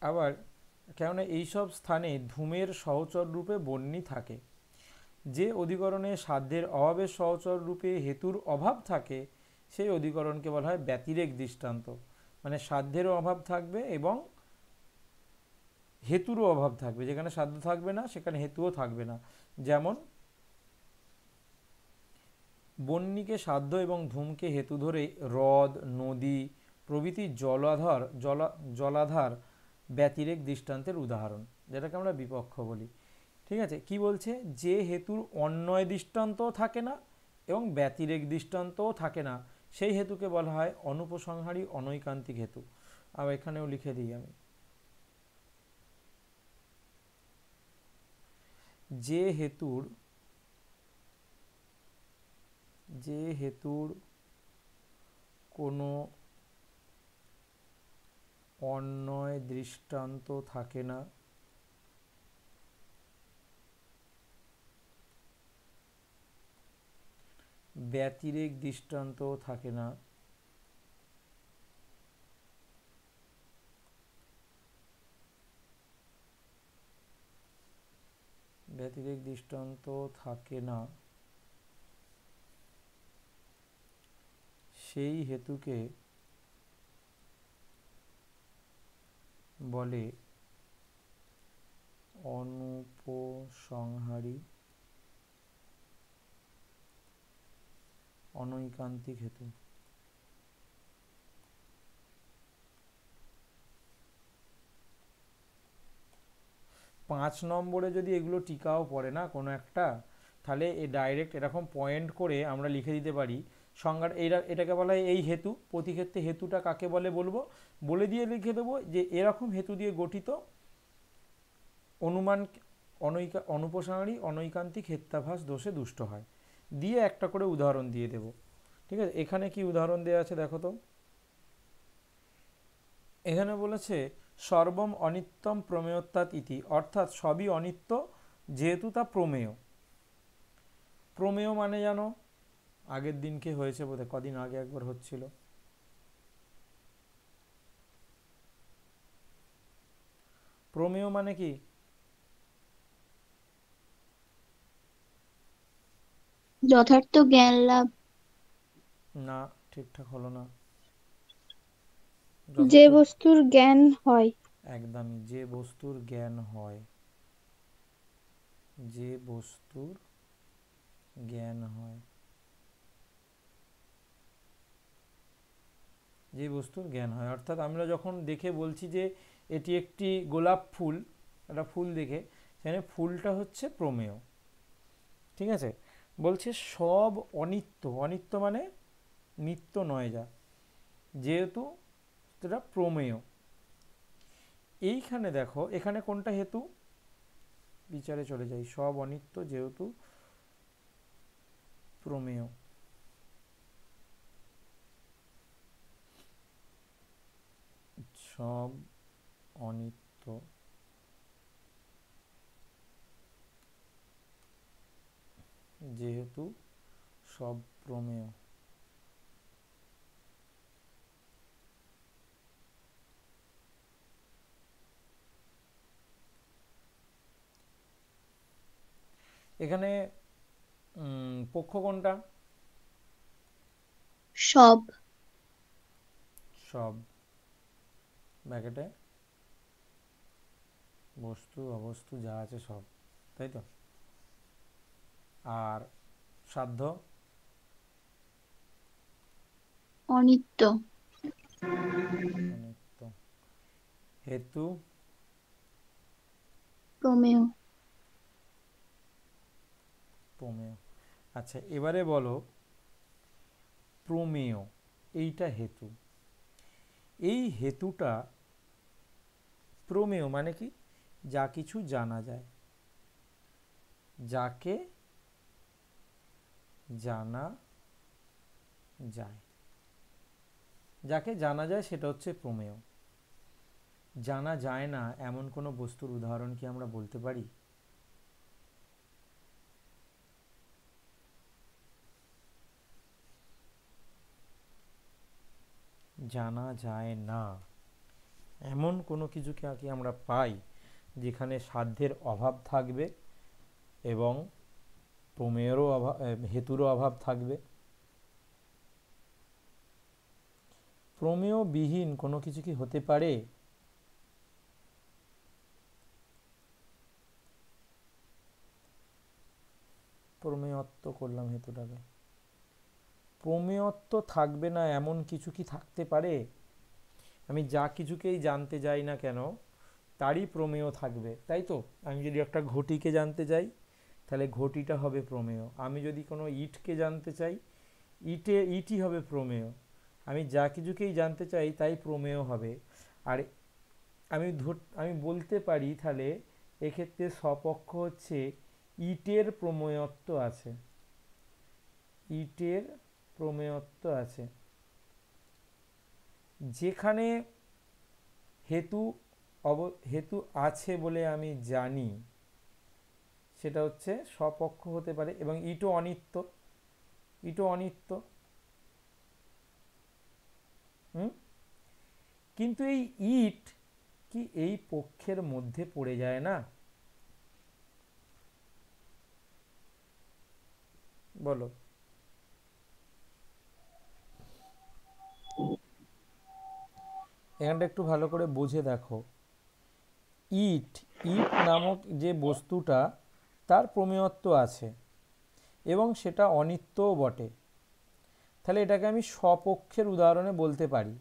আবার কেননা এইসব স্থানে ধূমের সহচর রূপে বন্যী থাকে। যে অধিকরণে সাধ্যের অভাবের সহচর রূপে হেতুর অভাব থাকে সেই অধিকরণকে বলা হয় ব্যতিরেক দৃষ্টান্ত। মানে সাধ্যেরও অভাব থাকবে এবং হেতুরও অভাব থাকবে, যেখানে সাধ্য থাকবে না সেখানে হেতুও থাকবে না। যেমন বন্যীকে সাধ্য এবং ধূমকে হেতু ধরে হ্রদ, নদী প্রভৃতি জলাধার ব্যতিরেক দৃষ্টান্তের উদাহরণ, যেটাকে আমরা বিপক্ষ বলি। ঠিক আছে, কি বলছে? যে হেতুর অন্বয় দৃষ্টান্তও থাকে না এবং ব্যতিরেক দৃষ্টান্তও থাকে না সেই হেতুকে বলা হয় অনুপসংহারী অনৈকান্তিক হেতু। আর এখানেও লিখে দিই আমি, যে হেতুর কোনো অন্বয় দৃষ্টান্ত থাকে না ব্যতিরেক দৃষ্টান্তও থাকে না ব্যতিরেক দৃষ্টান্ত থাকে না সেই হেতুকে বলে অনুপসংহারী অনৈকান্তিক হেতু। 5 নম্বরে যদি এগুলো টিকাও পড়ে না কোনো একটা, তাহলে ডাইরেক্ট এরকম পয়েন্ট করে আমরা লিখে দিতে পারি সংজ্ঞা। এটাকে বলা হয় এই হেতু। প্রতি ক্ষেত্রে হেতুটা কাকে বলে বলবো, বলে দিয়ে লিখে দেবো যে এরকম হেতু দিয়ে গঠিত অনুমান অনুপসংহারী অনৈকান্তিক হেত্যাভাস দোষে দুষ্ট হয়, দিয়ে একটা করে উদাহরণ দিয়ে দেব। ঠিক আছে, এখানে কি উদাহরণ দেওয়া আছে দেখো তো। এখানে বলেছে সর্বম অনিত্যম প্রমেয়ত্বাৎ ইতি, অর্থাৎ সবই অনিত্য যেহেতু তা প্রমেয়। প্রমেয় মানে জানো, আগের দিনকে হয়েছে বোধহয়, কদিন আগে একবার হচ্ছিল। প্রমেয় মানে কি? যথার্থ জ্ঞান লাভ। না, ঠিকঠাক হলো না। যে যথার্থ বস্তুর জ্ঞান হয়। একদমই, যে বস্তুর জ্ঞান হয়। যে বস্তুর জ্ঞান হয়, যে বস্তুর জ্ঞান হয়, অর্থাৎ আমরা যখন দেখে বলছি যে এটি একটি গোলাপ ফুল, একটা ফুল দেখে, সেখানে ফুলটা হচ্ছে প্রমেয়। ঠিক আছে, বলছে সব অনিত্য, অনিত্য মানে নিত্য নয় যা, যেহেতু এটা প্রমেয়। এইখানে দেখো, এখানে কোনটা হেতু? বিচারে চলে যাই, সব অনিত্য যেহেতু প্রমেয়। সব অনিত্য যেহেতু সব প্রমেয়। এখানে পক্ষ কোনটা? সব। সব ব্র্যাকেটে বস্তু অবস্তু যা আছে সব, তাই তো। আর সাধ্য অনিত্য। অনিত্য। হেতু প্রমেয়। প্রমেয়। আচ্ছা, এবারে বলো প্রমেয় এইটা হেতু, এই হেতুটা প্রমেয় মানে কি? যা কিছু জানা যায়, যাকে জানা যায়, যাকে জানা যায় সেটা হচ্ছে প্রমেয়। জানা যায় না এমন কোনো বস্তুর উদাহরণ কি আমরা বলতে পারি? জানা যায় না এমন কোনো কিছুকে কি আমরা পাই যেখানে সাধ্যের অভাব থাকবে এবং প্রমেয়েরও অভাব, হেতুরও অভাব থাকবে? প্রমেয়বিহীন কোনো কিছু কি হতে পারে? প্রমেয়ত্ব করলাম হেতুটাকে, প্রমেয়ত্ব থাকবে না এমন কিছু কি থাকতে পারে? আমি যা কিছুকেই জানতে যাই না কেন তারই প্রমেয় থাকবে, তাই তো? আমি যদি একটা ঘটিকে জানতে চাই তাহলে ঘটিটা হবে প্রমেয়। আমি যদি কোনো ইটকে জানতে চাই ইটই হবে প্রমেয়। আমি যা কিছুকেই জানতে চাই তাই প্রমেয় হবে। আর আমি বলতে পারি তাহলে এক্ষেত্রে সপক্ষ হচ্ছে ইটের প্রমেয়ত্ব আছে, ইটের প্রমেয়ত্ব আছে। যেখানে হেতু আছে বলে আমি জানি সেটা হচ্ছে সপক্ষ হতে পারে, এবং ইটও অনিত্য, ইটও অনিত্য। কিন্তু এই ইট কি এই পক্ষের মধ্যে পড়ে যায় না? বলো। এখানটা একটু ভালো করে বুঝে দেখো। ইট ইট নামক যে বস্তুটা তার প্রমেয়ত্ব আছে এবং সেটা অনিত্যও বটে। তাহলে এটাকে আমি স্বপক্ষের উদাহরণে বলতে পারি।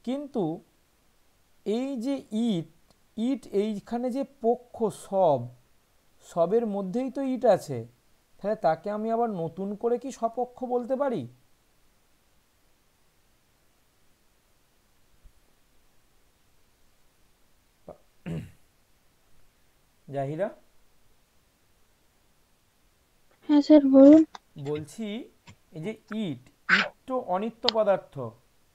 কিন্তু এই যে ইট এইখানে যে পক্ষ সবের মধ্যেই তো ইট আছে, তাহলে তাকে আমি আবার নতুন করে কি স্বপক্ষ বলতে পারি? জাহিরা, হ্যাঁ স্যার বলুন। বলছি এই যে ইট তো অনিত্য পদার্থ,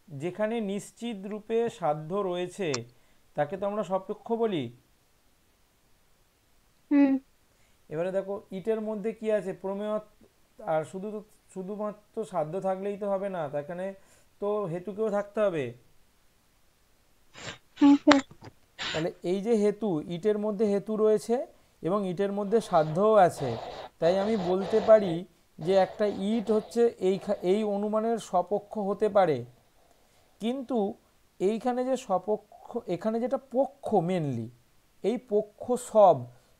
যেখানে নিশ্চিত রূপে সাধ্য রয়েছে তাকে তো আমরা স্বপক্ষ বলি। হুম। এবারে দেখো ইটের মধ্যে কি আছে? প্রমেয়। আর শুধুমাত্র সাধ্য থাকলেই তো হবে না, এখানে তো হেতুকেও থাকতে হবে। হ্যাঁ স্যার। তাহলে এই যে হেতু, ইটের মধ্যে হেতু রয়েছে এবং ইটের মধ্যে সাধ্যও আছে, তাই আমি বলতে পারি যে একটা ইট হচ্ছে এই অনুমানের স্বপক্ষ হতে পারে। কিন্তু এইখানে যে স্বপক্ষ, এখানে যেটা পক্ষ মেনলি, এই পক্ষ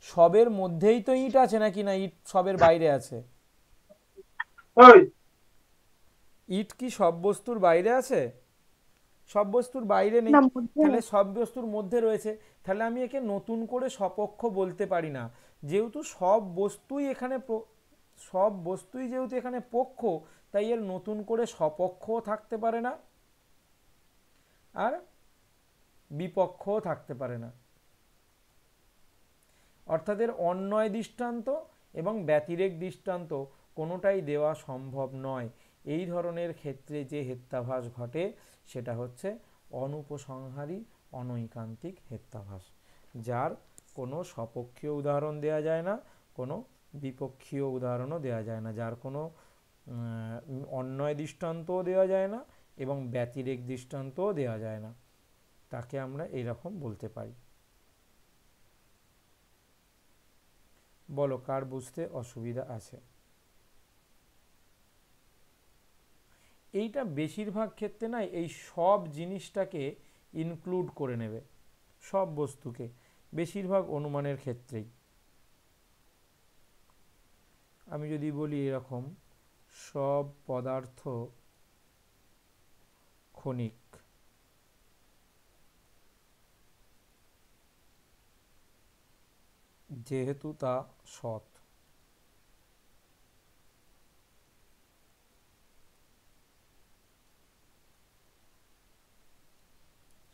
সবের মধ্যেই তো ইট আছে নাকি না ইট সবের বাইরে আছে? ইট কি সব বস্তুর বাইরে আছে? সব বস্তুর বাইরে নেই, না, মধ্যে তাহলে আছে। সব বস্তুর মধ্যে রয়েছে। তাহলে আমি একে নতুন করে স্বপক্ষ বলতে পারি না, যেহেতু সব বস্তুই যেহেতু এখানে পক্ষ, তাই এর নতুন করে স্বপক্ষও থাকতে পারে না আর বিপক্ষও থাকতে পারে না। অর্থাৎ এর অন্বয় দৃষ্টান্ত এবং ব্যতিরেক দৃষ্টান্ত কোনোটাই দেওয়া সম্ভব নয়। এই ধরনের ক্ষেত্রে যে হেত্যাভাস ঘটে সেটা হচ্ছে অনুপসংহারী অনৈকান্তিক হেত্যাভাস, যার কোনো স্বপক্ষীয় উদাহরণ দেওয়া যায় না, কোনো বিপক্ষীয় উদাহরণও দেওয়া যায় না, যার কোনো অন্বয় দৃষ্টান্তও দেওয়া যায় না এবং ব্যতিরেক দৃষ্টান্তও দেওয়া যায় না, তাকে আমরা এইরকম বলতে পারি। বলো কার বুঝতে অসুবিধা আছে? এইটা বেশিরভাগ ক্ষেত্রে না এই সব জিনিসটাকে ইনক্লুড করে নেবে, সব বস্তুকে, বেশিরভাগ অনুমানের ক্ষেত্রেই। আমি যদি বলি এরকম, সব পদার্থ ক্ষণিক, যেহেতু তা সৎ।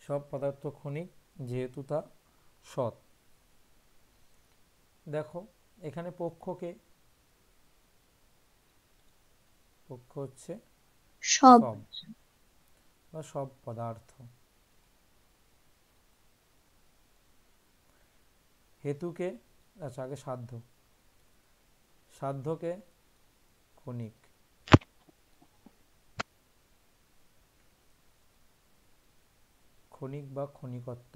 সব পদার্থ ক্ষণিক যেহেতু তা সৎ। দেখো এখানে পক্ষ হচ্ছে সব। সব বা সব পদার্থ। হেতুকে, আচ্ছা আগে সাধ্যকে ক্ষণিক। ক্ষণিক বা ক্ষণিকত্ব,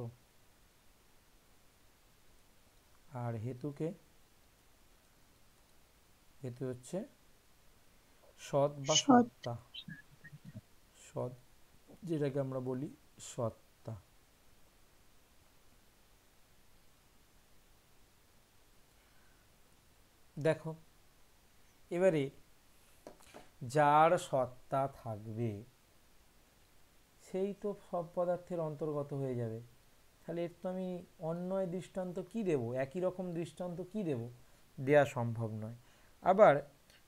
আর হেতু হচ্ছে সৎ বা সৎ। সত্তা, সৎ যেটাকে আমরা বলি সত্তা। দেখো এবারে যার সত্তা থাকবে সেই তো সব পদার্থের অন্তর্গত হয়ে যাবে। তাহলে এর তো আমি অন্যয় দৃষ্টান্ত কি দেব, একই রকম দৃষ্টান্ত কি দেব, দেয়া সম্ভব নয়। আবার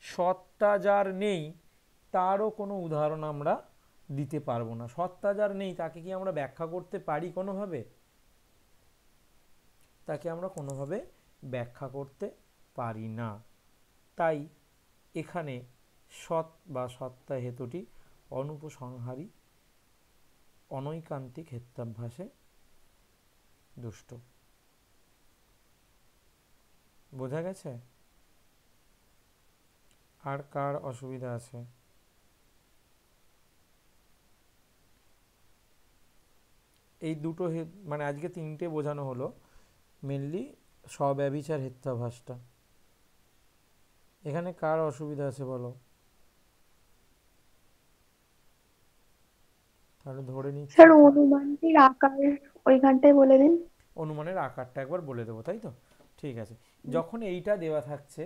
সত্তা যার নেই তারও কোনো উদাহরণ আমরা দিতে পারবো না। সত্তা যার নেই তাকে কি আমরা ব্যাখ্যা করতে পারি কোনোভাবে? তাকে আমরা কোনোভাবে ব্যাখ্যা করতে পারি না। তাই এখানে সৎ বা সত্তা হেতুটি অনুপসংহারী অনৈকান্তিক হেত্যাভ্যাসে দুষ্ট। বোঝা গেছে? আর কার অসুবিধা আছে? এই দুটো মানে আজকে তিনটে বোঝানো হলো, মেনলি স্বব্যভিচার হেত্যাভ্যাসটা। এখানে কার অসুবিধা আছে বলো? তাহলে ধরে নিচ্ছি স্যার অনুমানটির আকার ওইখানটায় বলে দিন। অনুমানের আকারটা একবার বলে দেবো, তাই তো? ঠিক আছে। যখন এইটা দেওয়া থাকছে,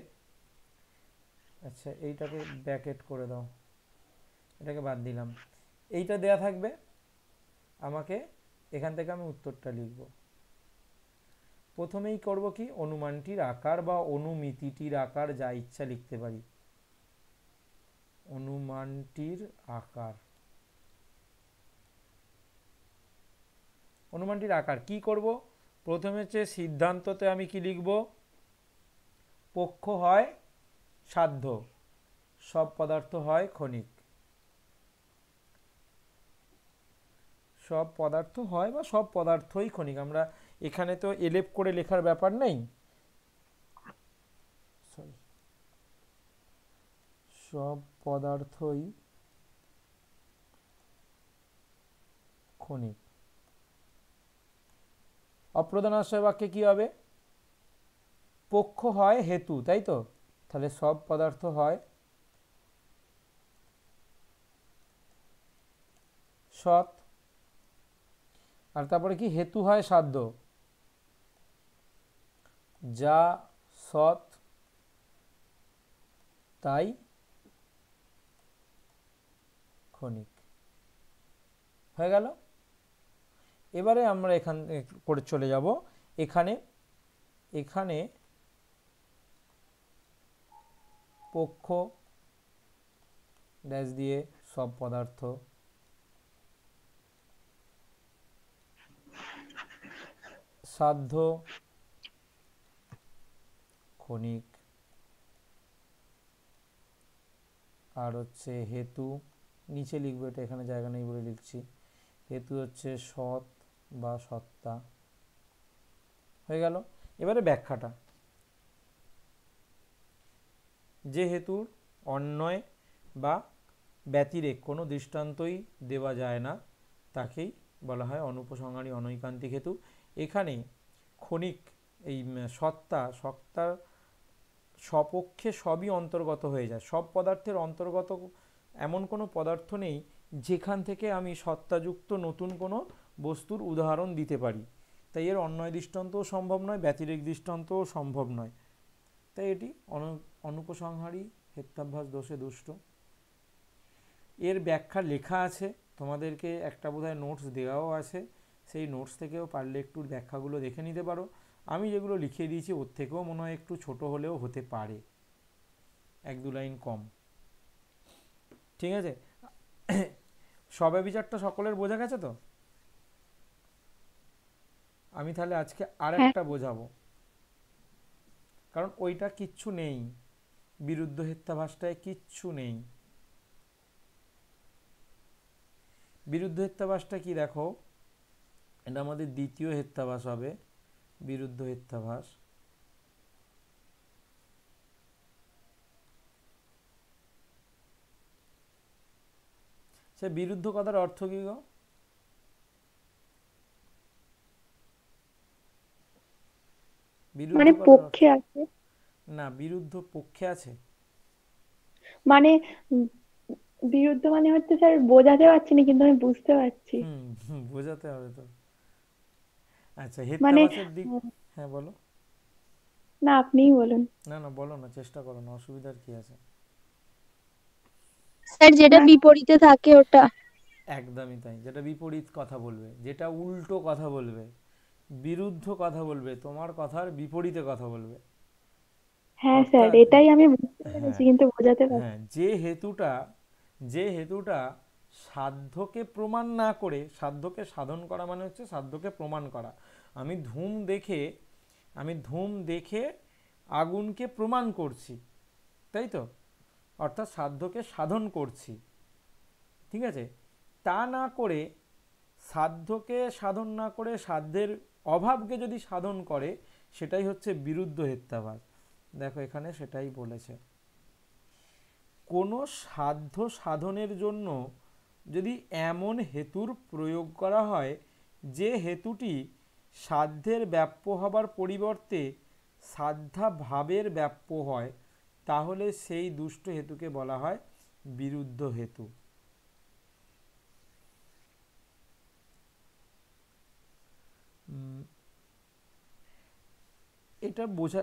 আচ্ছা এইটাকে ব্র্যাকেট করে দাও, এটাকে বাদ দিলাম, এইটা দেয়া থাকবে, আমাকে এখান থেকে আমি উত্তরটা লিখব। প্রথমেই করব কি, অনুমানটির আকার বা অনুমিতিটির আকার যা ইচ্ছা লিখতে পারি। অনুমানটির আকার, অনুমানটির আকার কি করব? প্রথমে হচ্ছে সিদ্ধান্ততে আমি কি লিখব? পক্ষ হয় সাধ্য, সব পদার্থ হয় ক্ষণিক। সব পদার্থ হয় বা সব পদার্থই ক্ষণিক। আমরা এখানে তো এলেপ করে লেখার ব্যাপার নেই, সরি, সব পদার্থই ক্ষণিক। অপ্রধানাশ্রয় বাক্যে কি হবে? পক্ষ হয় হেতু, তাই তো? তাহলে সব পদার্থ হয় সৎ, আর তারপরে কি হেতু হয় সাধ্য, যা সৎ তাই ক্ষণিক। হয়ে গেল। এবারে আমরা এখান করে চলে যাব এখানে, এখানে পক্ষ ড্যাশ দিয়ে সব পদার্থ, সাধ্য ক্ষণিক, আর হচ্ছে হেতু, নিচে লিখবো, এটা এখানে জায়গা নেই বলে লিখছি, হেতু হচ্ছে সৎ বা সত্তা। হয়ে গেল। এবারে ব্যাখ্যাটা, যে হেতুর অন্যয় বা ব্যতিরেক কোনো দৃষ্টান্তই দেওয়া যায় না তাকেই বলা হয় অনুপসংহারী অনৈকান্তিক হেতু। এখানে ক্ষণিক, এই সত্তার সপক্ষে সবই অন্তর্গত হয়ে যায়। সব পদার্থের অন্তর্গত এমন কোনো পদার্থ নেই যেখান থেকে আমি সত্তাযুক্ত নতুন কোনো বস্তুর উদাহরণ দিতে পারি। তাই এর অন্যয় দৃষ্টান্তও সম্ভব নয়, ব্যতিরেক দৃষ্টান্তও সম্ভব নয়। তাই এটি অনুপসংহারী হেত্যাভ্যাস দোষে দুষ্ট। এর ব্যাখ্যা লেখা আছে, তোমাদেরকে একটা বোধহয় নোটস দেওয়াও আছে, সেই নোটস থেকেও পারলে একটু ব্যাখ্যাগুলো দেখে নিতে পারো। আমি যেগুলো লিখে দিয়েছি ওর থেকেও মনে হয় একটু ছোট হলেও হতে পারে, এক দু লাইন কম। ঠিক আছে, স্বব্যভিচারটা সকলের বোঝা গেছে তো? আমি তাহলে আজকে আর একটা বোঝাবো, কারণ ওইটা কিচ্ছু নেই, বিরুদ্ধ হেত্যাভাসটায় কিচ্ছু নেই। বিরুদ্ধ হেত্যাভাসটা কি দেখো, এটা আমাদের দ্বিতীয় হেত্যাভাস হবে, বিরুদ্ধ হেত্যাভাস। সে বিরুদ্ধ কথার অর্থ কি গো? বিরুদ্ধ মানে কথার অর্থ পক্ষে আছে, না, বিরুদ্ধ পক্ষে আছে। মানে উম, বিরুদ্ধ মানে হচ্ছে স্যার, বোঝাতে পারছি না কিন্তু আমি বুঝতে পারছি। বোঝাতে হবে তো। আচ্ছা, মানে হেত্তাবাসের দিক। উম, হ্যাঁ বলো। না আপনিই বলুন। না না, বলো না, চেষ্টা করো না, অসুবিধার কি আছে। স্যার যেটা না বিপরীতে থাকে ওটা। একদমই তাই, যেটা বিপরীত কথা বলবে, যেটা উল্টো কথা বলবে, বিরুদ্ধ কথা বলবে, তোমার কথার বিপরীতে কথা বলবে। হ্যাঁ স্যার, অর্থাৎ এটাই আমি বুঝতে পেরেছি হ্যাঁ, কিন্তু বোঝাতে পারছি। হ্যাঁ, যে হেতুটা সাধ্যকে প্রমাণ না করে, সাধ্যকে সাধন করা মানে হচ্ছে সাধ্যকে প্রমাণ করা। আমি ধূম দেখে আগুনকে প্রমাণ করছি, তাই তো? অর্থাৎ সাধ্যকে সাধন করছি, ঠিক আছে? তা না করে, সাধ্যকে সাধন না করে সাধ্যের অভাবকে যদি সাধন করে, সেটাই হচ্ছে বিরুদ্ধ হেত্যাভাস। দেখো এখানে সেটাই বলেছে। কোনো সাধ্য সাধনের জন্য যদি এমন হেতুর প্রয়োগ করা হয় যে হেতুটি সাধ্যের ব্যাপ্য হবার পরিবর্তে সাধ্যাভাবের ব্যাপ্য হয়, তাহলে সেই দুষ্ট হেতুকে বলা হয় বিরুদ্ধ হেতু। উম, এটা বোঝা,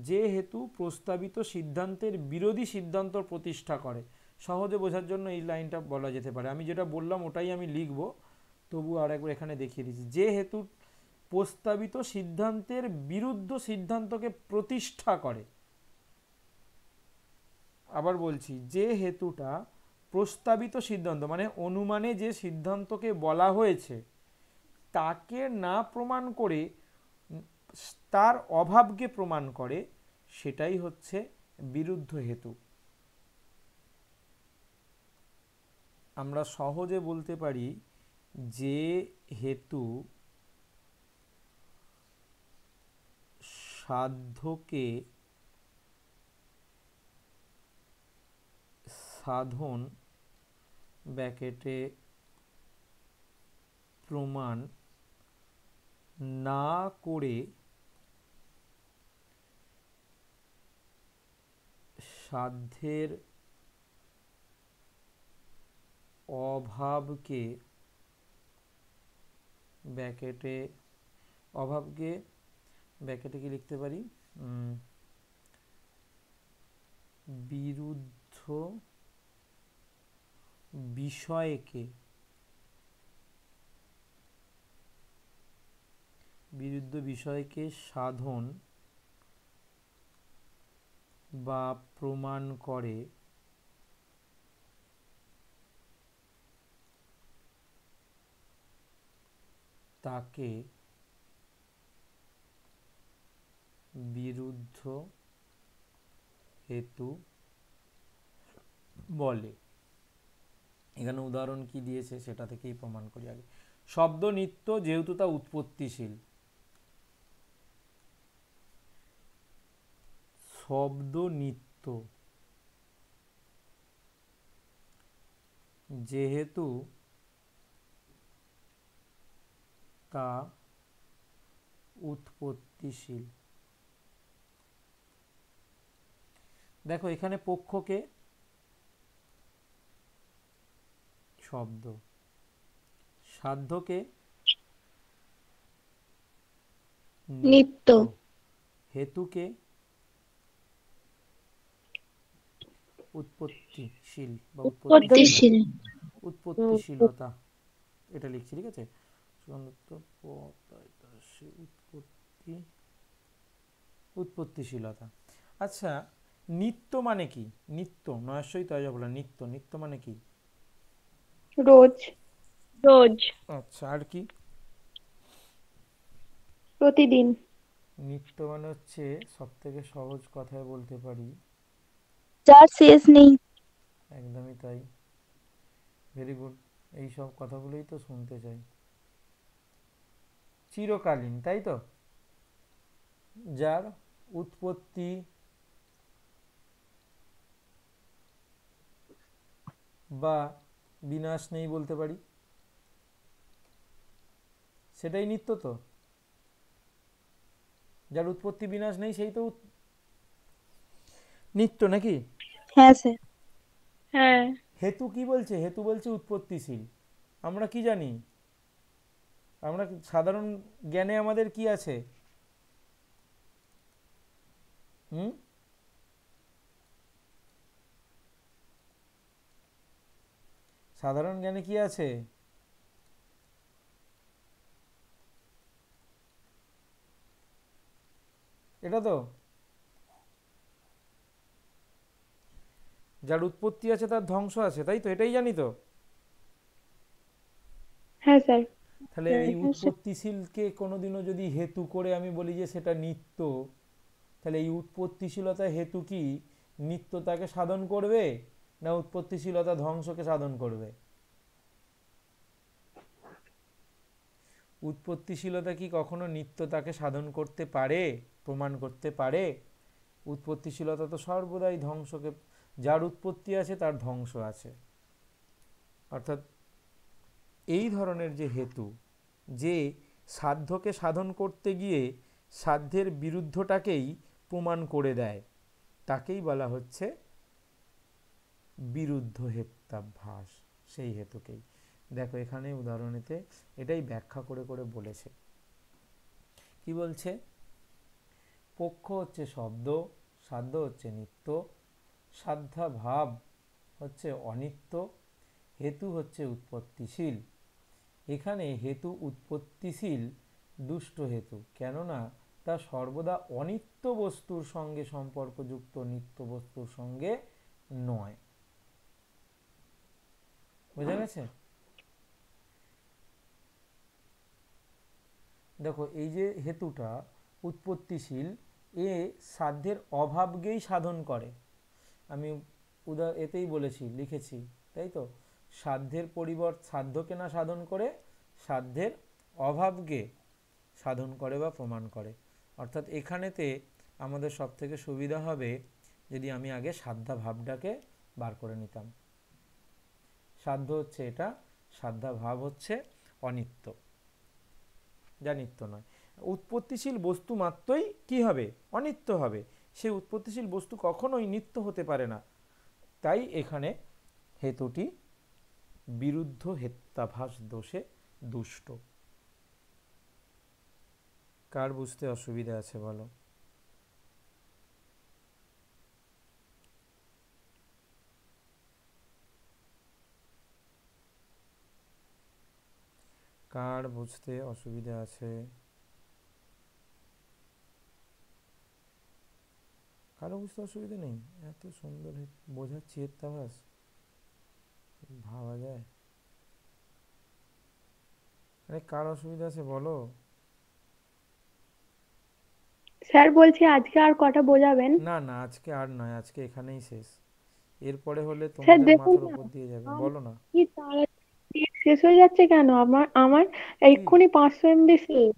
যেহেতু প্রস্তাবিত সিদ্ধান্তের বিরোধী সিদ্ধান্ত প্রতিষ্ঠা করে। সহজে বোঝার জন্য এই লাইনটা বলা যেতে পারে। আমি যেটা বললাম ওটাই আমি লিখব, তবু আর একবার এখানে দেখিয়ে দিচ্ছি। যেহেতু প্রস্তাবিত সিদ্ধান্তের বিরুদ্ধ সিদ্ধান্তকে প্রতিষ্ঠা করে। আবার বলছি, যে হেতুটা প্রস্তাবিত সিদ্ধান্ত মানে অনুমানে যে সিদ্ধান্তকে বলা হয়েছে তাকে না প্রমাণ করে তার অভাবকে প্রমাণ করে, সেটাই হচ্ছে বিরুদ্ধ হেতু। আমরা সহজে বলতে পারি, যে হেতু সাধ্যকে সাধন ব্যাকেটে প্রমাণ না করে সাধ্যের অভাবকে ব্যাকেটে অভাবকে ব্যাকেটে কি লিখতে পারি, বিরুদ্ধ বিষয়কে সাধন বা প্রমাণ করে, তাকে বিরুদ্ধ হেতু বলে। এখানে উদাহরণ কি দিয়েছে সেটা থেকেই প্রমাণ করি আগে। শব্দ নিত্য, যেহেতু তা উৎপত্তিশীল। শব্দ নিত্য, যেহেতু তা উৎপত্তিশীল। দেখো এখানে পক্ষকে শব্দ, সাধ্যকে নিত্য। নিত্য, হেতুকে উৎপত্তিশীল বা উৎপত্তিশীলতা। উৎপত্তিশীল। উৎপত্তিশীলতা এটা লিখছি, ঠিক আছে? উৎপত্তিশীলতা। আচ্ছা, নিত্য মানে কি? নিত্য নয়স্যই তয় বলা, নিত্য, নিত্য মানে কি? রোজ, রোজ। আচ্ছা, আর কি? প্রতিদিন। নিত্য মানে হচ্ছে, সব থেকে সহজ কথায় বলতে পারি, যার শেষ নেই। একদমই তাই, ভেরি গুড। এই সব কথাগুলোই তো শুনতে চাই। চিরকালীন, তাই তো? যার উৎপত্তি বা বিনাশ নেই বলতে পারি, সেটাই নিত্য তো, যার উৎপত্তি বিনাশ নেই সেই তো নিত্য নাকি? হ্যাঁ স্যার। হ্যাঁ। হেতু কি বলছে? হেতু বলছে উৎপত্তিশীল। আমরা কি জানি? আমরা সাধারণ জ্ঞানে আমাদের কি আছে? হুম, সাধারণ জ্ঞানে কি আছে? এটা তো, যার উৎপত্তি আছে তার ধ্বংস আছে, তাই তো? এটাই জানি তো। হ্যাঁ স্যার। তাহলে এই উৎপত্তিশীলকে কোনোদিনও যদি হেতু করে আমি বলি যে সেটা নিত্য, তাহলে এই উৎপত্তিশীলতা হেতু কি নিত্যতাকে সাধন করবে, না উৎপত্তিশীলতা ধ্বংসকে সাধন করবে? উৎপত্তিশীলতা কি কখনো নিত্যতাকে সাধন করতে পারে, প্রমাণ করতে পারে? উৎপত্তিশীলতা তো সর্বদাই ধ্বংসকে, যার উৎপত্তি আছে তার ধ্বংস আছে। অর্থাৎ এই ধরনের যে হেতু, যে সাধ্যকে সাধন করতে গিয়ে সাধ্যের বিরুদ্ধটাকেই প্রমাণ করে দেয়, তাকেই বলা হচ্ছে বিরুদ্ধ হেত্যাভ্যাস। সেই হেতুকেই দেখো এখানে উদাহরণেতে এটাই ব্যাখ্যা করে করে বলেছে। কি বলছে? পক্ষ হচ্ছে শব্দ, সাধ্য হচ্ছে নিত্য, সাধ্যা ভাব হচ্ছে অনিত্য, হেতু হচ্ছে উৎপত্তিশীল। এখানে হেতু উৎপত্তিশীল দুষ্ট হেতু, কেননা তা সর্বদা অনিত্য বস্তুর সঙ্গে সম্পর্কযুক্ত, নিত্য বস্তুর সঙ্গে নয়। বোঝা গেছে? দেখো এই যে হেতুটা উৎপত্তিশীল, এ সাধ্যের অভাবকেই সাধন করে। আমি এতেই বলেছি, লিখেছি, তাই তো? সাধ্যের পরিবর্তে সাধ্যকে না সাধন করে সাধ্যের অভাবকে সাধন করে বা প্রমাণ করে। অর্থাৎ এখানেতে আমাদের সব থেকে সুবিধা হবে যদি আমি আগে সাধ্যা ভাবটাকে বার করে নিতাম। সাধ্য হচ্ছে এটা, সাধ্যা ভাব হচ্ছে অনিত্য, যা নিত্য নয়। উৎপত্তিশীল বস্তু মাত্রই কি হবে? অনিত্য হবে। সেই উৎপত্তিশীল বস্তু কখনোই নিত্য হতে পারে না। তাই এখানে হেতুটি বিরুদ্ধ হেত্যাভাস দোষে দুষ্ট। কার বুঝতে অসুবিধা আছে বলো? কার বুঝতে অসুবিধা আছে? কারো বুঝতে অসুবিধা নেই? এত সুন্দর বোঝাচ্ছি হেত্যাভাস, ভাবা যায়? আরে কার অসুবিধা আছে বলো? স্যার বলছি আজকে আর কটা বোঝাবেন? না না, আজকে আর নয়, আজকে এখানেই শেষ। এরপরে হলে স্যার তোমাদের দেখুন মাথার না, উপর দিয়ে যাবে। আমার বলো না। কি তাড়াতাড়ি নেট শেষ হয়ে যাচ্ছে কেন? আমার আমার কি এক্ষুনি 500 MB শেষ।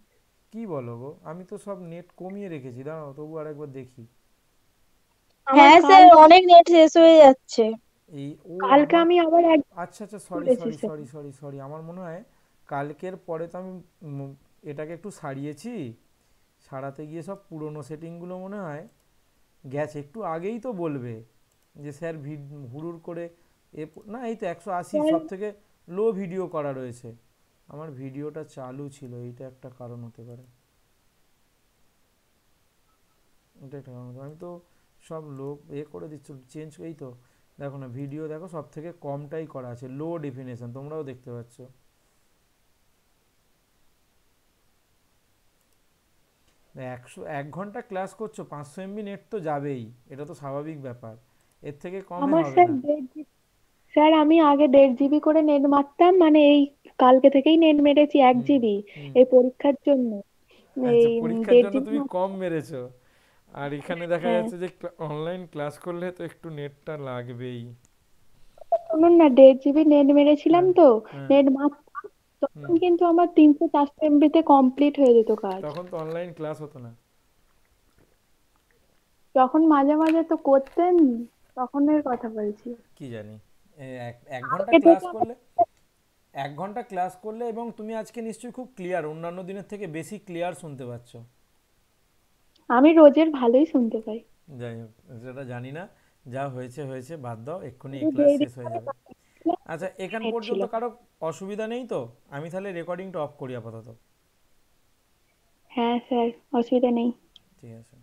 কি বলো গো? আমি তো সব নেট কমিয়ে রেখেছি, দাঁড়াও তবু আরেকবার দেখি। আমার হ্যাঁ স্যার, অনেক নেট শেষ হয়ে যাচ্ছে। এই ও কালকে আমার, আমি আবার আচ্ছা আচ্ছা, সরি করেছি sorry sir. Sorry sorry sorry, আমার মনে হয় কালকের পরে তো আমি এটাকে একটু সারিয়েছি, সারাতে গিয়ে সব পুরনো সেটিংগুলো মনে হয় গেছে। একটু আগেই তো বলবে যে স্যার হুড়ুর করে না, এই তো 180 স্যার সব থেকে লো ভিডিও করা রয়েছে। আমার ভিডিওটা চালু ছিল, এইটা একটা কারণ হতে পারে। এটা একটা কারণ হতে পারে। আমি তো সব লো করে দিচ্ছি, চেঞ্জ। এই তো দেখো না, ভিডিও দেখো সব থেকে কমটাই করা আছে, লো ডেফিনেশন, তোমরাও দেখতে পাচ্ছ। 1 ঘন্টা ক্লাস করছো, 500 MB নেট তো যাবেই, এটা তো স্বাভাবিক ব্যাপার, এর থেকে কমে আমার হবে স্যার না। 1.5 GB, স্যার আমি আগে 1.5 GB করে নেট মারতাম, মানে এই কালকে থেকেই নেট মেরেছি এক হুম জিবি হুম। এই পরীক্ষার জন্য। আচ্ছা, এই পরীক্ষার দেড় জন্য জিবি তুমি কম মেরেছো, আর এখানে দেখা হ্যাঁ। যাচ্ছে যে অনলাইন ক্লাস করলে তো একটু নেটটা লাগবেই। শুনুন না, 1.5 GB নেট মেরেছিলাম হ্যাঁ তো, হ্যাঁ। নেট মারতাম, তখন হুম, কিন্তু আমার 300-400 MB তে কমপ্লিট হয়ে যেত কাজ। তখন তো অনলাইন ক্লাস হতো না। যখন মাঝে মাঝে তো করতেন, তখনের কথা বলছি। কি জানি, এক এক ঘন্টা কালকে ক্লাস থেকে করলে, 1 ঘন্টা ক্লাস করলে এবং তুমি আজকে নিশ্চয়ই খুব ক্লিয়ার, অন্যান্য দিনের থেকে বেশি ক্লিয়ার শুনতে পাচ্ছ। আমি রোজের ভালোই শুনতে পাই। যাই হোক, সেটা জানি না, যা হয়েছে হয়েছে, বাদ দাও, এক্ষুনি এই শুধু ক্লাস যেই শেষ হয়ে যাবে। আচ্ছা, এখান নেট ছিল। পর্যন্ত কারো অসুবিধা নেই তো? আমি তাহলে রেকর্ডিংটা অফ করি আপাতত। হ্যাঁ স্যার, অসুবিধা নেই। ঠিক আছে।